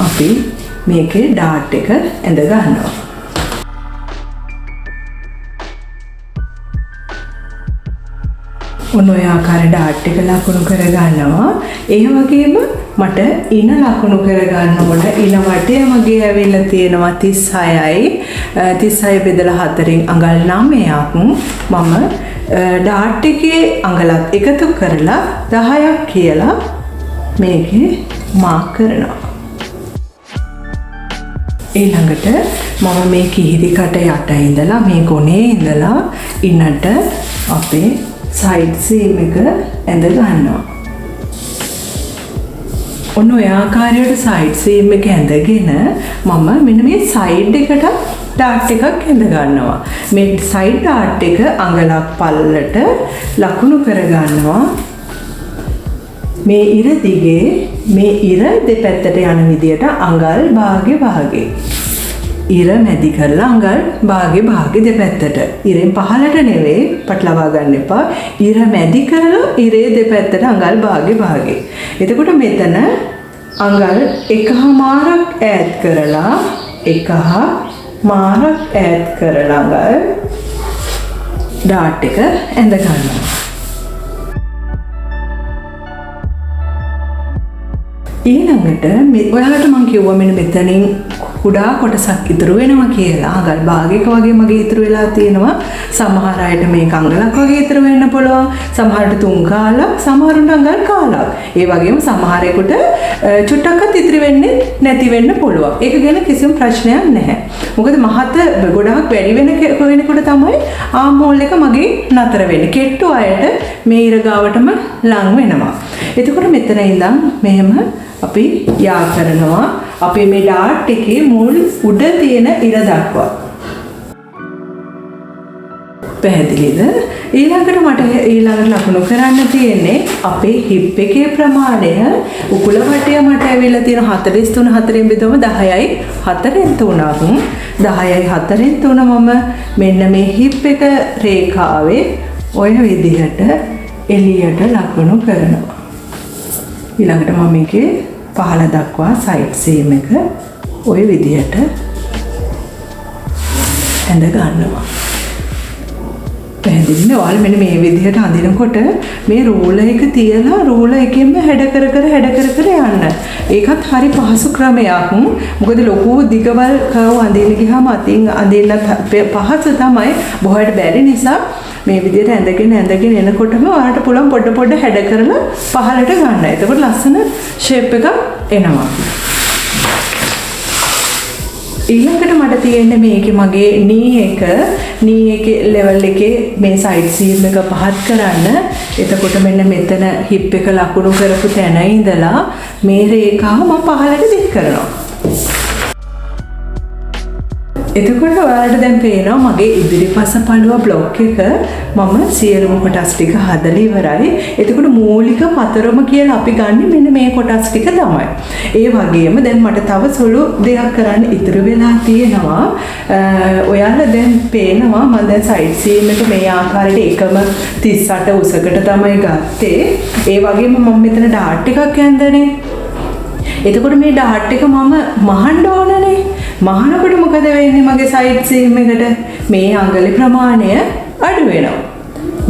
අපි මේකේ ඩාට් එක ඇඳ ගන්නවා. ඔන්න ඔය ආකාර ඩාට් එක ලකුණු කරගන්නවා. ඒ වගේම මට ඉන ලකුණු කරගන්න ඕන. ඉන වටය මගේ ඇවිල්ලා තියෙනවා 36යි. 36 බෙදලා 4න් අඟල් 9ක් මම ඩාට් එකේ අඟලත් එකතු කරලා 10ක් කියලා මේකේ මාක් කරනවා. ඊළඟට මම මේ කිහිරිකට යට ඉඳලා මේ කොනේ ඉඳලා ඉනට අපේ සයිඩ් සීම් එක ඇඳ ගන්නවා. ඔන්න ඔය ආකාරයට සයිඩ් සීම් එක ඇඳගෙන මම මෙන්න මේ සයිඩ් එකට ඩාට් එකක් ඇඳ ගන්නවා. මේ සයිඩ් ඩාට් එක අඟලක් පල්ලට ලකුණු කර ගන්නවා. මේ ඉර දිගේ මේ ඉර දෙපැත්තට යන විදියට අඟල් භාගේ ඉර මැදි කරලා අඟල් භාගේ දෙපැත්තට. ඉරෙන් පහළට නෙවෙයි පටලවා ගන්න එපා. ඉර මැදි කරලා ඉරේ දෙපැත්තට අඟල් භාගේ. එතකොට මෙතන අඟල් 1.5ක් ඈඩ් කරලා 1.5ක් ඈඩ් කරලා අඟල් ඩාට් එක ඇඳ ගන්නවා. ඊළඟට ඔයාලට මම කිව්වා මෙන්න මෙතනින් කුඩා කොටසක් ඉතුරු වෙනවා කියලා. අඟල් භාගයක වගේ මගේ ඉතුරු වෙලා තියෙනවා. සමහර අයට මේක අඟලක් වගේ ඉතුරු වෙන්න පුළුවන්. සමහරට 3 කාලක්, සමහරුන්ට අඟල් කාලක්. ඒ වගේම සමහරෙකුට චුට්ටක්වත් ඉතිරි වෙන්නේ නැති වෙන්න පුළුවන්. ඒක ගැන කිසිම ප්‍රශ්නයක් නැහැ. මොකද මහත ගොඩාක් වැඩි වෙනකොට තමයි ආම් හෝල් එක මගේ නතර වෙන්නේ. කෙට්ටු අයට මේ ඉර ගාවටම ලං වෙනවා. එතකොට මෙතන ඉඳන් මෙහෙම අපි යා කරනවා. අපේ මේ ඩාට් එකේ මුල් උඩ තියෙන ඉර දක්වා. පැහැදිලිද? ඊළඟට මට ලකුණු කරන්න තියෙන්නේ අපේ හිප් එකේ ප්‍රමාණය. උකුල වටය මට ඇවිල්ලා තියෙන 43 4න් බෙදුවම 10යි 4න් 3ක්. 10යි 4න් 3 මම මෙන්න මේ හිප් එක රේඛාවේ ඔය විදිහට එළියට ලකුණු කරනවා. ඊළඟට මම මේකේ පහළ දක්වා සයිඩ් සීම් එක ඔය විදිහට ඇඳ ගන්නවා. පැහැදිලිද? ඔයාලා මෙන්න මේ විදිහට අඳිනකොට මේ රූලර් එක තියලා රූලර් එකෙන්ම හැඩ කර යන්න. ඒකත් හරි පහසු ක්‍රමයක්. මොකද ලොකු දිගවල් කර්ව් අඳින්න ගියාම අතින් අඳින්න පහසු තමයි. බොහෝට බැරි නිසා මේ විදිහට ඇඳගෙන එනකොටම ඔයාලට පුළුවන් පොඩ හැඩ කරලා පහළට ගන්න. එතකොට ලස්සන ෂේප් එකක් එනවා. ඊළඟට මට තියෙන්නේ මේකේ මගේ නී එකේ ලෙවල් එකේ මේ සයිඩ් සීම් එක පහත් කරන්න. එතකොට මෙන්න මෙතන හිප් එක ලකුණු කරපු තැන ඉඳලා මේ රේඛාව මම පහළට දික් කරනවා. එතකොට ඔයාලට දැන් පේනවා මගේ ඉදිරිපස පළුව බ්ලොක් එක මම සියලුම කොටස් ටික හදලා ඉවරයි. එතකොට මූලික පතරම කියලා අපි ගන්න මෙන්න මේ කොටස් ටික තමයි. ඒ වගේම දැන් මට තව සුළු දෙයක් කරන්න ඉතුරු වෙලා තියෙනවා. ඔයාලා දැන් පේනවා මම දැන් සයිඩ් සීම් එක මේ ආකාරයට එකම 38 උසකට තමයි ගත්තේ. ඒ වගේම මම මෙතන ඩාට් එකක් ඇඳනේ. එතකොට මේ ඩාට් එක මම මහන්න ඕනනේ. මහනකොට මොකද වෙන්නේ මගේ සයිඩ් සීම් එකට? මේ අඟලේ ප්‍රමාණය අඩු වෙනවා.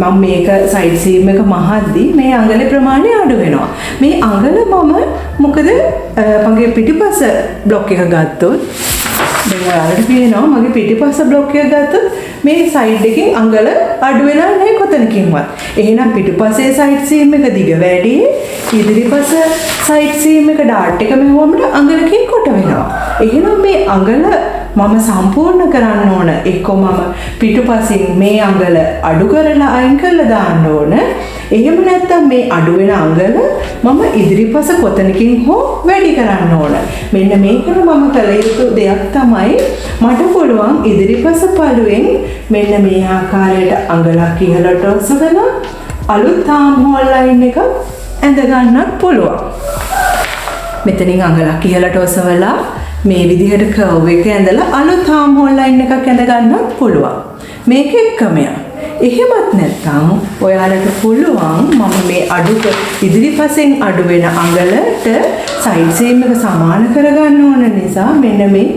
මම මේක සයිඩ් සීම් එක මහද්දී මේ අඟලේ ප්‍රමාණය අඩු වෙනවා. මේ අඟල මම මොකද මගේ පිටිපස බ්ලොක් එක ගත්තොත් දැන් ඔයාලට පේනවා මගේ පිටිපස බ්ලොක් එක ගත්තොත් මේ සයිඩ් එකෙන් අඟල අඩු වෙලා නැහැ කොතනකින්වත්. එහෙනම් පිටිපසේ සයිඩ් සීම් එක දිග වැඩි, ඉදිරිපස සයිඩ් සීම් එක ඩාට් එක මෙවුවම අඟලකින් කොට වෙනවා. එහෙනම් මේ අඟල මම සම්පූර්ණ කරන්න ඕන. එක්කෝ මම පිටුපසින් මේ අඟල අඩු කරලා අයින් කරලා දාන්න ඕන. එහෙම නැත්නම් මේ අඩු වෙන අඟල මම ඉදිරිපස කොතනකින් හෝ වැඩි කරන්න ඕන. මෙන්න මේකට මම කළ යුතු දෙයක් තමයි මට පුළුවන් ඉදිරිපස පළුවෙන් මෙන්න මේ ආකාරයට අඟලක් ඉහළට ඔසවලා අලුත් ආම් හෝල් ලයින් එකක් ඇඳ ගන්නත් පුළුවන්. මෙතනින් අඟලක් ඉහළට ඔසවලා මේ විදිහට කර්ව් එක ඇඳලා අලුත් ආම් හෝල් ලයින් එකක් ඇඳ ගන්නත් පුළුවන්. මේක එක්කමයක්. එහෙමත් නැත්නම් ඔයාලට පුළුවන් මම මේ ඉදිරිපසෙන් අඩු වෙන අඟලට සයිඩ් සීම් එක සමාන කරගන්න ඕන නිසා මෙන්න මේ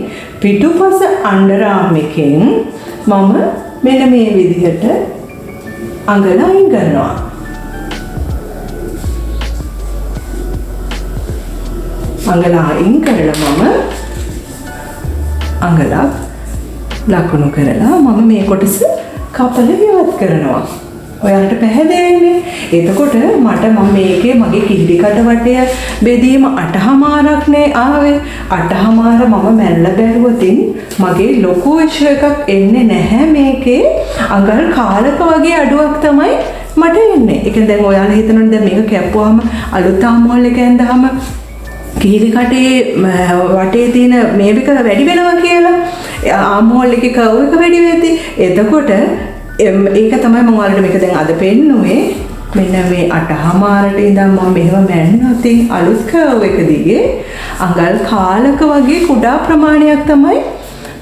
පිටුපස අන්ඩර් ආම් එකෙන් මම මෙන්න මේ විදිහට අඟල අයින් කරනවා. අඟල අයින් කරලා මම අඟලක් ලකුණු කරලා මම මේ කොටස කපල ඉවත් කරනවා. ඔයාලට පැහැදිලිනේ? එතකොට මට මම මේකේ මගේ කිහිලි කට වටය බෙදීම 8මාරක් නේ ආවේ. 8මාර මම මැල්ල බැලුවතින් මගේ ලොකු ඉෂුව එකක් එන්නේ නැහැ මේකේ. අඟල් කාලක වගේ අඩුවක් තමයි මට එන්නේ. ඒ කියන්නේ දැන් ඔයාලා හිතනවනේ දැන් මේක කැපුවාම අලුත් ආමෝල් එක ඇඳාම කිහිලි කටේ වටේ තියෙන මේක වැඩි වෙනවා කියලා. ආමෝල් එකේ කර්ව් එක වැඩි වෙති. එතකොට ඒක තමයි මම ඔයාලට මේක දැන් අද පෙන්නුවේ. මෙන්න මේ 8මාරට ඉඳන් මම මෙහෙම මැන්නොතින් අලුත් කර්ව් එක දිගේ අඟල් කාලක වගේ කුඩා ප්‍රමාණයක් තමයි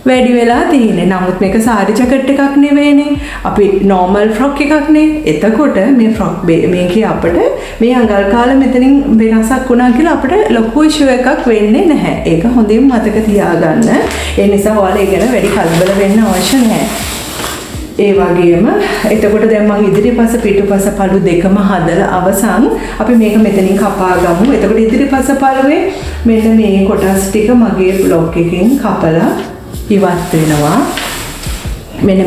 වැඩි වෙලා තියෙන්නේ. නමුත් මේක සාරි ජැකට් එකක් නෙවෙයිනේ. අපි normal frock එකක් නේ. එතකොට මේ frock මේකේ අපිට මේ අඟල් කාල මෙතනින් වෙනසක් වුණා කියලා අපිට ලොකු ඉෂුව එකක් වෙන්නේ නැහැ. ඒක හොඳින් මතක තියාගන්න. ඒ නිසා ඔයාලා ඒ ගැන වැඩි කලබල වෙන්න අවශ්‍ය නැහැ. ඒ වගේම එතකොට දැන් මම ඉදිරිපස පිටුපස පළු දෙකම හදලා අවසන් අපි මේක මෙතනින් කපා ගමු. එතකොට ඉදිරිපස පළුවේ මෙන්න මේ කොටස් ටික මගේ බ්ලොක් එකෙන් කපලා ඉවත් වෙනවා. මෙන්න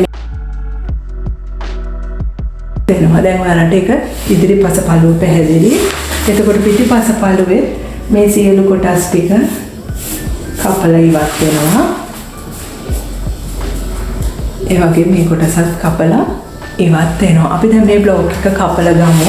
දෙනවා. දැන් ඔයාලට ඒක ඉදිරිපස පළුව පැහැදිලි. එතකොට පිටුපස පළුවේ මේ සියලු කොටස් ටික කපලා ඉවත් වෙනවා. ඒ වගේ මේ කොටසත් කපලා ඉවත් වෙනවා. අපි දැන් මේ බ්ලොක් එක කපලා ගමු.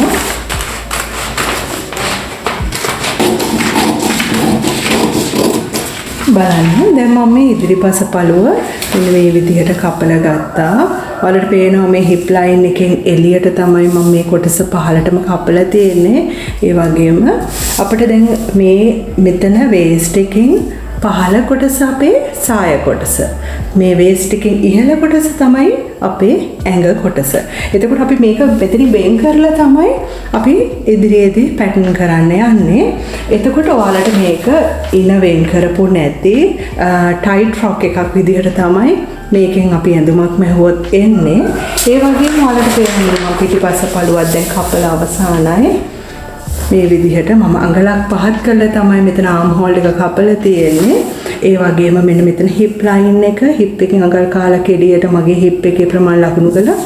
බලන්න දැන් මම මේ ඉදිරිපස පළුව මෙන්න මේ විදිහට කපලා ගත්තා. ඔයාලට පේනවා මේ හිප් ලයින් එකෙන් එළියට තමයි මම මේ කොටස පහළටම කපලා තියෙන්නේ. ඒ වගේම අපිට දැන් මේ මෙතන වේස්ට් එකෙන් පහළ කොටස අපේ සාය කොටස. මේ වේස්ට් එකෙන් ඉහළ කොටස තමයි අපේ ඇඟ කොටස. එතකොට අපි මේක මෙතනින් වෙන් කරලා තමයි අපි ඉදිරියේදී පැටර්න් කරන්න යන්නේ. එතකොට ඔයාලට මේක ඉන වෙන් කරපු නැති ටයිට් ෆ්‍රොක් එකක් විදිහට තමයි මේකෙන් අපි ඇඳුමක් මැහුවොත් එන්නේ. ඒ වගේම ඔයාලට පේනවා මම පිටිපස්ස පළුවක් දැන් කපලා අවසానයි. මේ විදිහට මම අඟලක් පහත් කරලා තමයි මෙතන ආම් හෝල් එක කපලා තියෙන්නේ. ඒ වගේම මෙන්න මෙතන හිප් ලයින් එක හිප් එකෙන් අඟල් කාලක් එළියට මගේ හිප් එකේ ප්‍රමාණ ලකුණු කරලා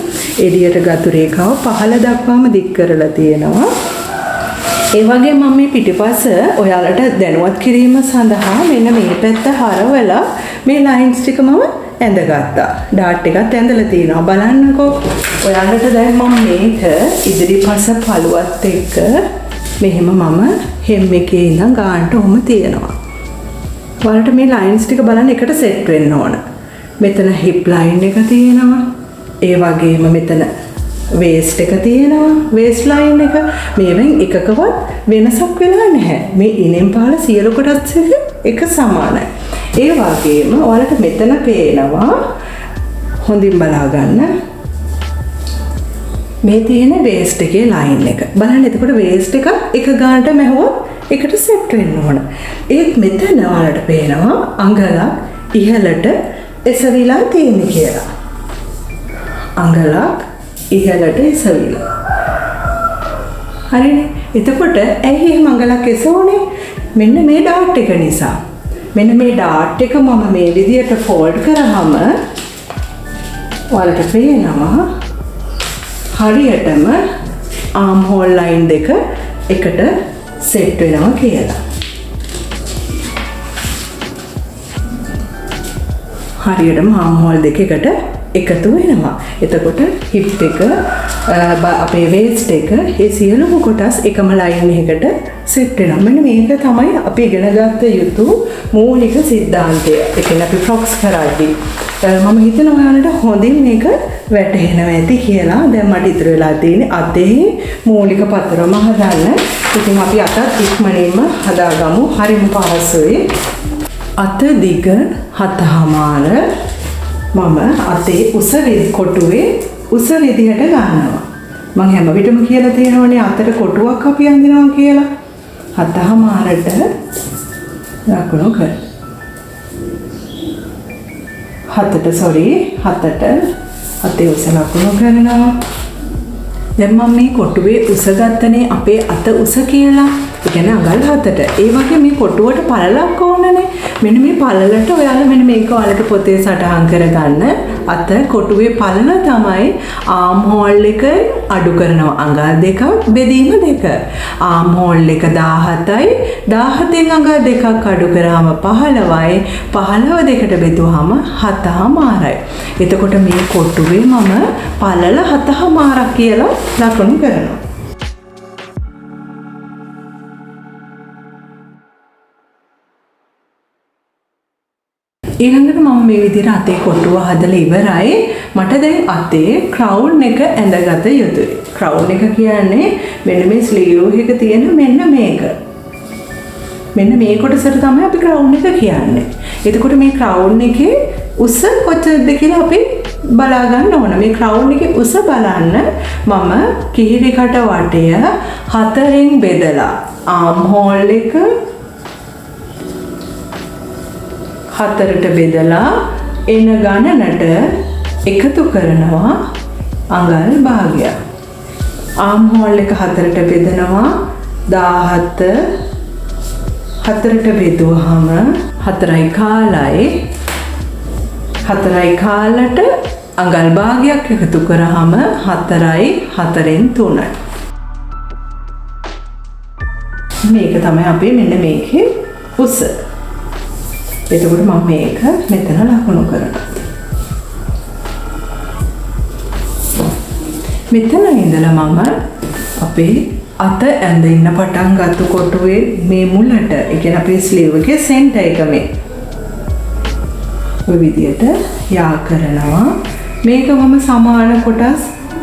එළියට ගතු රේඛාව පහළ දක්වාම දික් කරලා තියෙනවා. ඒ වගේ මම මේ පිටිපස්ස ඔයාලට දැනුවත් කිරීම සඳහා මෙන්න මේ පැත්ත හරවලා මේ ලයින්ස් ටික මම ඇඳගත්තා. ඩාට් එකත් ඇඳලා තියෙනවා. බලන්නකෝ. ඔයාලට දැන් මම මේක ඉදිරිපස පළුවත් එක්ක මෙහෙම මම හෙම් එකේ ඉඳන් ගානට ඔහම තියෙනවා. ඔයාලට මේ ලයින්ස් ටික බලන්න එකට සෙට් වෙන්න ඕන. මෙතන හිප් ලයින් එක තියෙනවා. ඒ වගේම මෙතන වේස්ට් එක තියෙනවා. වේස්ට් ලයින් එක මේවෙන් එකකවත් වෙනසක් වෙලා නැහැ. මේ ඉනෙන් පහළ සියලු කොටස් එක සමානයි. ඒ වගේම ඔයාලට මෙතන පේනවා හොඳින් බලා ගන්න. මේ තියෙන වේස්ට් එකේ ලයින් එක. බලන්න එතකොට වේස්ට් එක එක ගානට මැහුවොත් එකට සෙට් වෙන්න ඕන. ඒත් මෙතන ඔයාලට පේනවා අඟලක් ඉහළට එසවිලා තියෙන්නේ කියලා. අඟලක් ඉහළට එසවිලා. හරිනේ. එතකොට ඇයි එහෙම අඟලක් එසවුනේ? මෙන්න මේ ඩාට් එක නිසා. මෙන්න මේ ඩාට් එක මම මේ විදියට ෆෝල්ඩ් කරාම ඔයාලට පේනවා හරියටම ආම් හෝල් ලයින් දෙක එකට සෙට් වෙනවා කියලා. හරියටම ආම් හෝල් දෙක එකට එකතු වෙනවා. එතකොට හිප් එක අපේ වේස්ට් එක ඒ සියලුම කොටස් එකම ලයින් එකකට සෙට් වෙනවා. මෙන්න මේක තමයි අපි ඉගෙන ගත්ත යුතු මූලික સિદ્ધාන්තය. ඒ කියන්නේ අපි ෆ්‍රොක්ස් කරද්දී මම හිතනවා ඔයාලට හොඳින් මේක වැටහෙනවා ඇති කියලා. දැන් මට ඉතුරු වෙලා තියෙන්නේ අතේ මූලික පතරම හදන්න. ඉතින් අපි අතත් ඉක්මනින්ම හදාගමු. හරිම පහසුයි. අත දිග 7.5 මම අතේ උස කොටුවේ උස විදිහට ගන්නවා. මම හැම විටම කියලා තියෙනවනේ අතට කොටුවක් අපි අඳිනවා කියලා. 7.5ට ලකුණු කර. 7ට අතේ උස ලකුණු කරනවා. දැන් මම මේ කොටුවේ උස ගත්තනේ අපේ අත උස කියලා. ඒ කියන්නේ අඟල් 7ට. ඒ වගේ මේ කොටුවට පළලක් ඕනනේ. මෙන්න මේ පළලට ඔයාලා මෙන්න මේක ඔයාලට පොතේ සටහන් කරගන්න. අත කොටුවේ පළල තමයි ආම් හෝල් එක අඩු කරනවා. අඟල් දෙකක් බෙදීම 2. ආම් හෝල් එක 17යි. 17න් අඟල් දෙකක් අඩු කරාම 15යි. 15 දෙකට බෙදුවාම 7.5යි. එතකොට මේ කොටුවේ මම පළල 7.5ක් කියලා ලකුණු කරනවා. ඊළඟට මම මේ විදිහට අතේ කොටුව හදලා ඉවරයි. මට දැන් අතේ ක්‍රවුන් එක ඇඳගත යුතුයි. ක්‍රවුන් එක කියන්නේ මෙන්න මේ ස්ලීව් එක තියෙන මෙන්න මේක. මෙන්න මේ කොටසට තමයි අපි ක්‍රවුන් එක කියන්නේ. එතකොට මේ ක්‍රවුන් එකේ උස කොච්චරද කියලා අපි බලා ගන්න ඕන. මේ ක්‍රවුන් එකේ උස බලන්න මම කිහිරිකට වටය 4න් බෙදලා ආම් හෝල් එක 4ට බෙදලා එන ගණනට එකතු කරනවා අඟල් භාගයක්. ආම් හෝල් එක 4ට බෙදනවා 17 4ට බෙදුවාම 4යි කාලයි 4යි කාලට අඟල් භාගයක් එකතු කරාම 4යි 4න් 3යි. මේක තමයි අපේ මෙන්න මේකේ උස. එතකොට මම මේක මෙතන ලකුණු කරනවා. මෙතන ඉඳලා මම අපේ අත ඇඳ ඉන්න පටන් ගත්ත කොටුවේ මේ මුලට, ඒ කියන්නේ අපේ ස්ලීව් එකේ සෙන්ටර් එක මේ ඔය විදියට යා කරනවා. මේක මම සමාන කොටස්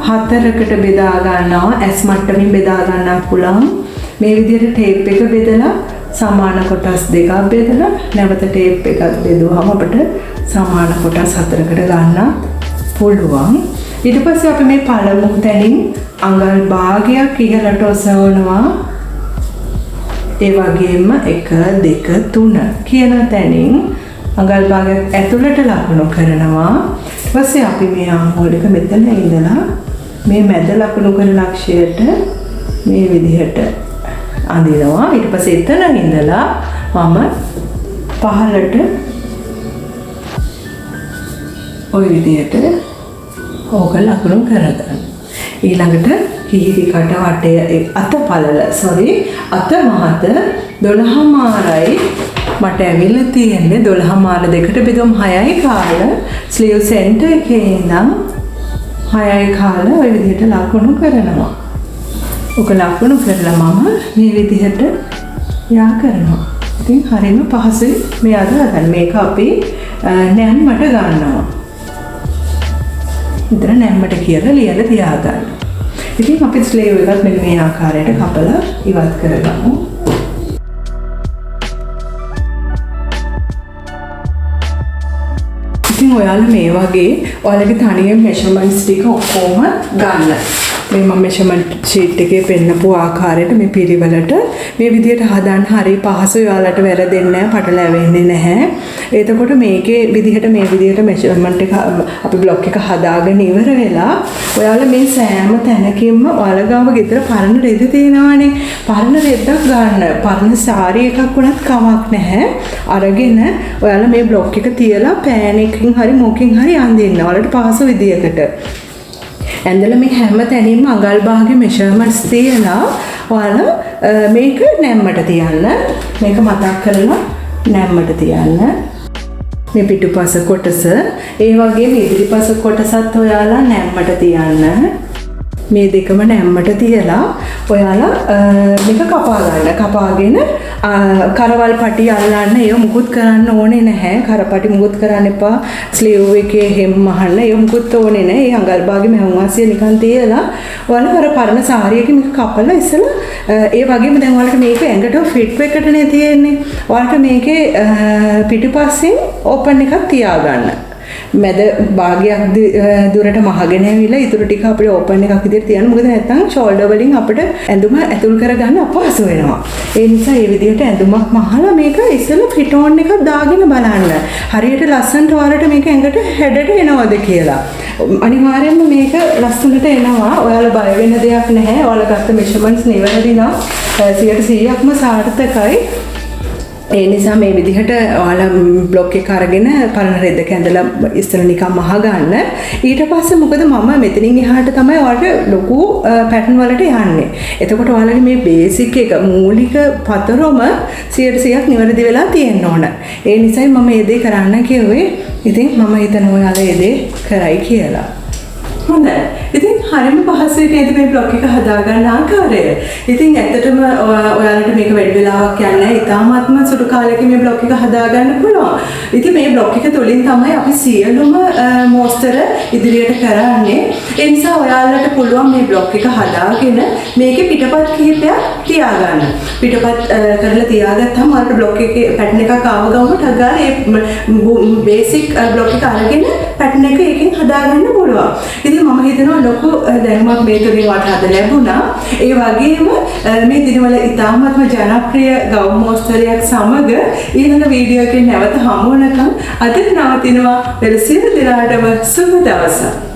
4කට බෙදා ගන්නවා. ඇස් මට්ටමින් බෙදා ගන්නත් පුළුවන්. මේ විදියට ටේප් එක බෙදලා සමාන කොටස් දෙකක් බෙදලා නැවත ටේප් එකක් බෙදුවාම අපිට සමාන කොටස් 4කට ගන්නත් පුළුවන්. ඊට පස්සේ අපි මේ පළමු තැනින් අඟල් භාගයක් ඉහළට ඔසවනවා. ඒ වගේම 1 2 3 කියන තැනින් අඟල් භාගයක් ඇතුළට ලකුණු කරනවා. ඊට පස්සේ අපි මේ ආම්හෝල් එක මෙතන ඉඳලා මේ මැද ලකුණු කරන අක්ෂයට මේ විදිහට අඳිනවා. ඊට පස්සේ එතන ඉඳලා මම පහළට ওই විදිහට ඕක ලකුණු කරගන්න. ඊළඟට කිහිරි කට වටය අත මහත 12මාරයි මට ඇවිල්ලා තියෙන්නේ 12මාර දෙකට බෙදුවම 6යි කාල ස්ලීව් සෙන්ටර් එකේ ඉඳන් 6යි කාල ওই විදිහට ලකුණු කරනවා. ඔක ලකුණු කරලා මම මේ විදිහට යා කරනවා. ඉතින් හරියම පහසුයි මේ අද හදන්න. මේක අපි නැම්මට ගන්නවා. ඉතින් නැම්මට කියලා ලියලා තියාගන්න. ඉතින් අපි ස්ලීව් එකත් මෙන්න මේ ආකාරයට කපලා ඉවත් කරගමු. ඉතින් ඔයාලා මේ වගේ ඔයාලගේ තනියෙන් මෙෂර්මන්ට්ස් ටික ඔක්කොම ගන්න. මේ මම මෙෂර්මන්ට් ෂීට් එකේ පෙන්නපු ආකාරයට මේ පිළිවෙලට මේ විදියට හදන්න හරි පහසුයි. ඔයාලට වැරදෙන්නේ නැහැ, පටලැවෙන්නේ නැහැ. එතකොට මේකේ විදිහට මේ විදිහට මෙෂර්මන්ට් එක අපි බ්ලොක් එක හදාගෙන ඉවර වෙලා ඔයාලා මේ සෑම තැනකින්ම ඔයාලා ගාව ගෙදර පරණ රෙදි තියෙනවානේ. පරණ රෙද්දක් ගන්න. පරණ සාරි එකක් වුණත් කමක් නැහැ. අරගෙන ඔයාලා මේ බ්ලොක් එක තියලා පෑන් එකකින් හරි මොකකින් හරි අඳින්න. ඔයාලට පහසු විදියකට. ඇඳලා මේ හැම තැනින්ම අඟල් භාගෙ මෙෂර්මන්ට්ස් තියලා ඔයාලා මේක නැම්මට තියන්න. මේක මතක් කරලා නැම්මට තියන්න. මේ පිටුපස කොටස ඒ වගේම ඉදිරිපස කොටසත් ඔයාලා නැම්මට තියන්න. මේ දෙකම නැම්මට තියලා ඔයාලා මේක කපා ගන්න. කපාගෙන කරවල් පටි අල්ලන්න. ඒක මුකුත් කරන්න ඕනේ නැහැ. කරපටි මුකුත් කරන්න එපා. ස්ලීව් එකේ හෙම් මහන්න ඒක මුකුත් ඕනේ නැහැ. ඒ අඟල් භාගෙ මහුම් වාසිය නිකන් තියලා ඔයාලා අර පරණ සාරියකින් මේක කපලා ඉස්සලා ඒ වගේම දැන් ඔයාලට මේක ඇඟට ෆිට් එකටනේ තියෙන්නේ. ඔයාලට මේකේ පිටුපස්සෙන් ඕපන් එකක් තියාගන්න. මැද භාගයක් දුරට මහගෙන ඇවිල්ලා ඊටු ටික අපිට ඕපන් එකක් විදිහට තියන්න. මොකද නැත්නම් ෂෝල්ඩර් වලින් අපිට ඇඳුම ඇතුල් කරගන්න අපහසු වෙනවා. ඒ නිසා මේ විදිහට ඇඳුමක් මහලා මේක ඉස්සෙල්ලා ෆිට ඕන් එකක් දාගෙන බලන්න. හරියට ලස්සනට ඔයාලට මේක ඇඟට හැඩට එනවද කියලා. අනිවාර්යයෙන්ම මේක ලස්සනට එනවා. ඔයාලා බය වෙන්න දෙයක් නැහැ. ඔයාලා ගත්ත මෙෂර්මන්ට්ස් නිවැරදි නම් 100%ක්ම සාර්ථකයි. ඒ නිසා මේ විදිහට ඔයාලා බ්ලොක් එක අරගෙන පරණ රෙද්දක ඇඳලා ඉස්සර නිකන් මහ ගන්න. ඊට පස්සේ මොකද මම මෙතනින් එහාට තමයි ඔයාලට ලොකු පැටර්න් වලට යන්නේ. එතකොට ඔයාලගේ මේ බේසික් එක මූලික පතරම 100%ක් නිවැරදි වෙලා තියෙන්න ඕන. ඒ නිසායි මම මේ දේ කරන්න කිව්වේ. ඉතින් මම හිතනවා ඔයාලා මේ දේ කරයි කියලා. හොඳයි. ඉතින් හරියම පහසුයි නේද මේ බ්ලොක් එක හදාගන්න ආකාරය. ඉතින් ඇත්තටම ඔයාලට මේක වැඩි වෙලාවක් යන්නේ නැහැ. ඉතාමත්ම සුළු කාලයකින් මේ බ්ලොක් එක හදාගන්න පුළුවන්. ඉතින් මේ බ්ලොක් එක තුලින් තමයි අපි සියලුම මෝස්තර ඉදිරියට කරන්නේ. ඒ නිසා ඔයාලට පුළුවන් මේ බ්ලොක් එක හදාගෙන මේකේ පිටපත් කිහිපයක් තියාගන්න. පිටපත් කරලා තියාගත්තාම ඔයාලට බ්ලොක් එකේ පැටර්න් එකක් ආව ගමන් ටගාලා ඒ බේසික් බ්ලොක් එක අරගෙන පැටර්න් එක එකකින් හදාගන්න පුළුවන්. ඉතින් මම හිතනවා ලොකු දැනුමක් මේ තුලින් වටහාද ලැබුණා. ඒ වගේම මේ දිනවල ඉතාමත්ම ජනප්‍රිය ගවුම් මෝස්තරයක් සමග ඊළඟ වීඩියෝ එකෙන් නැවත හමු වෙනකම් අද නවතිනවා. සියලු දෙනාටම සුබ දවසක්.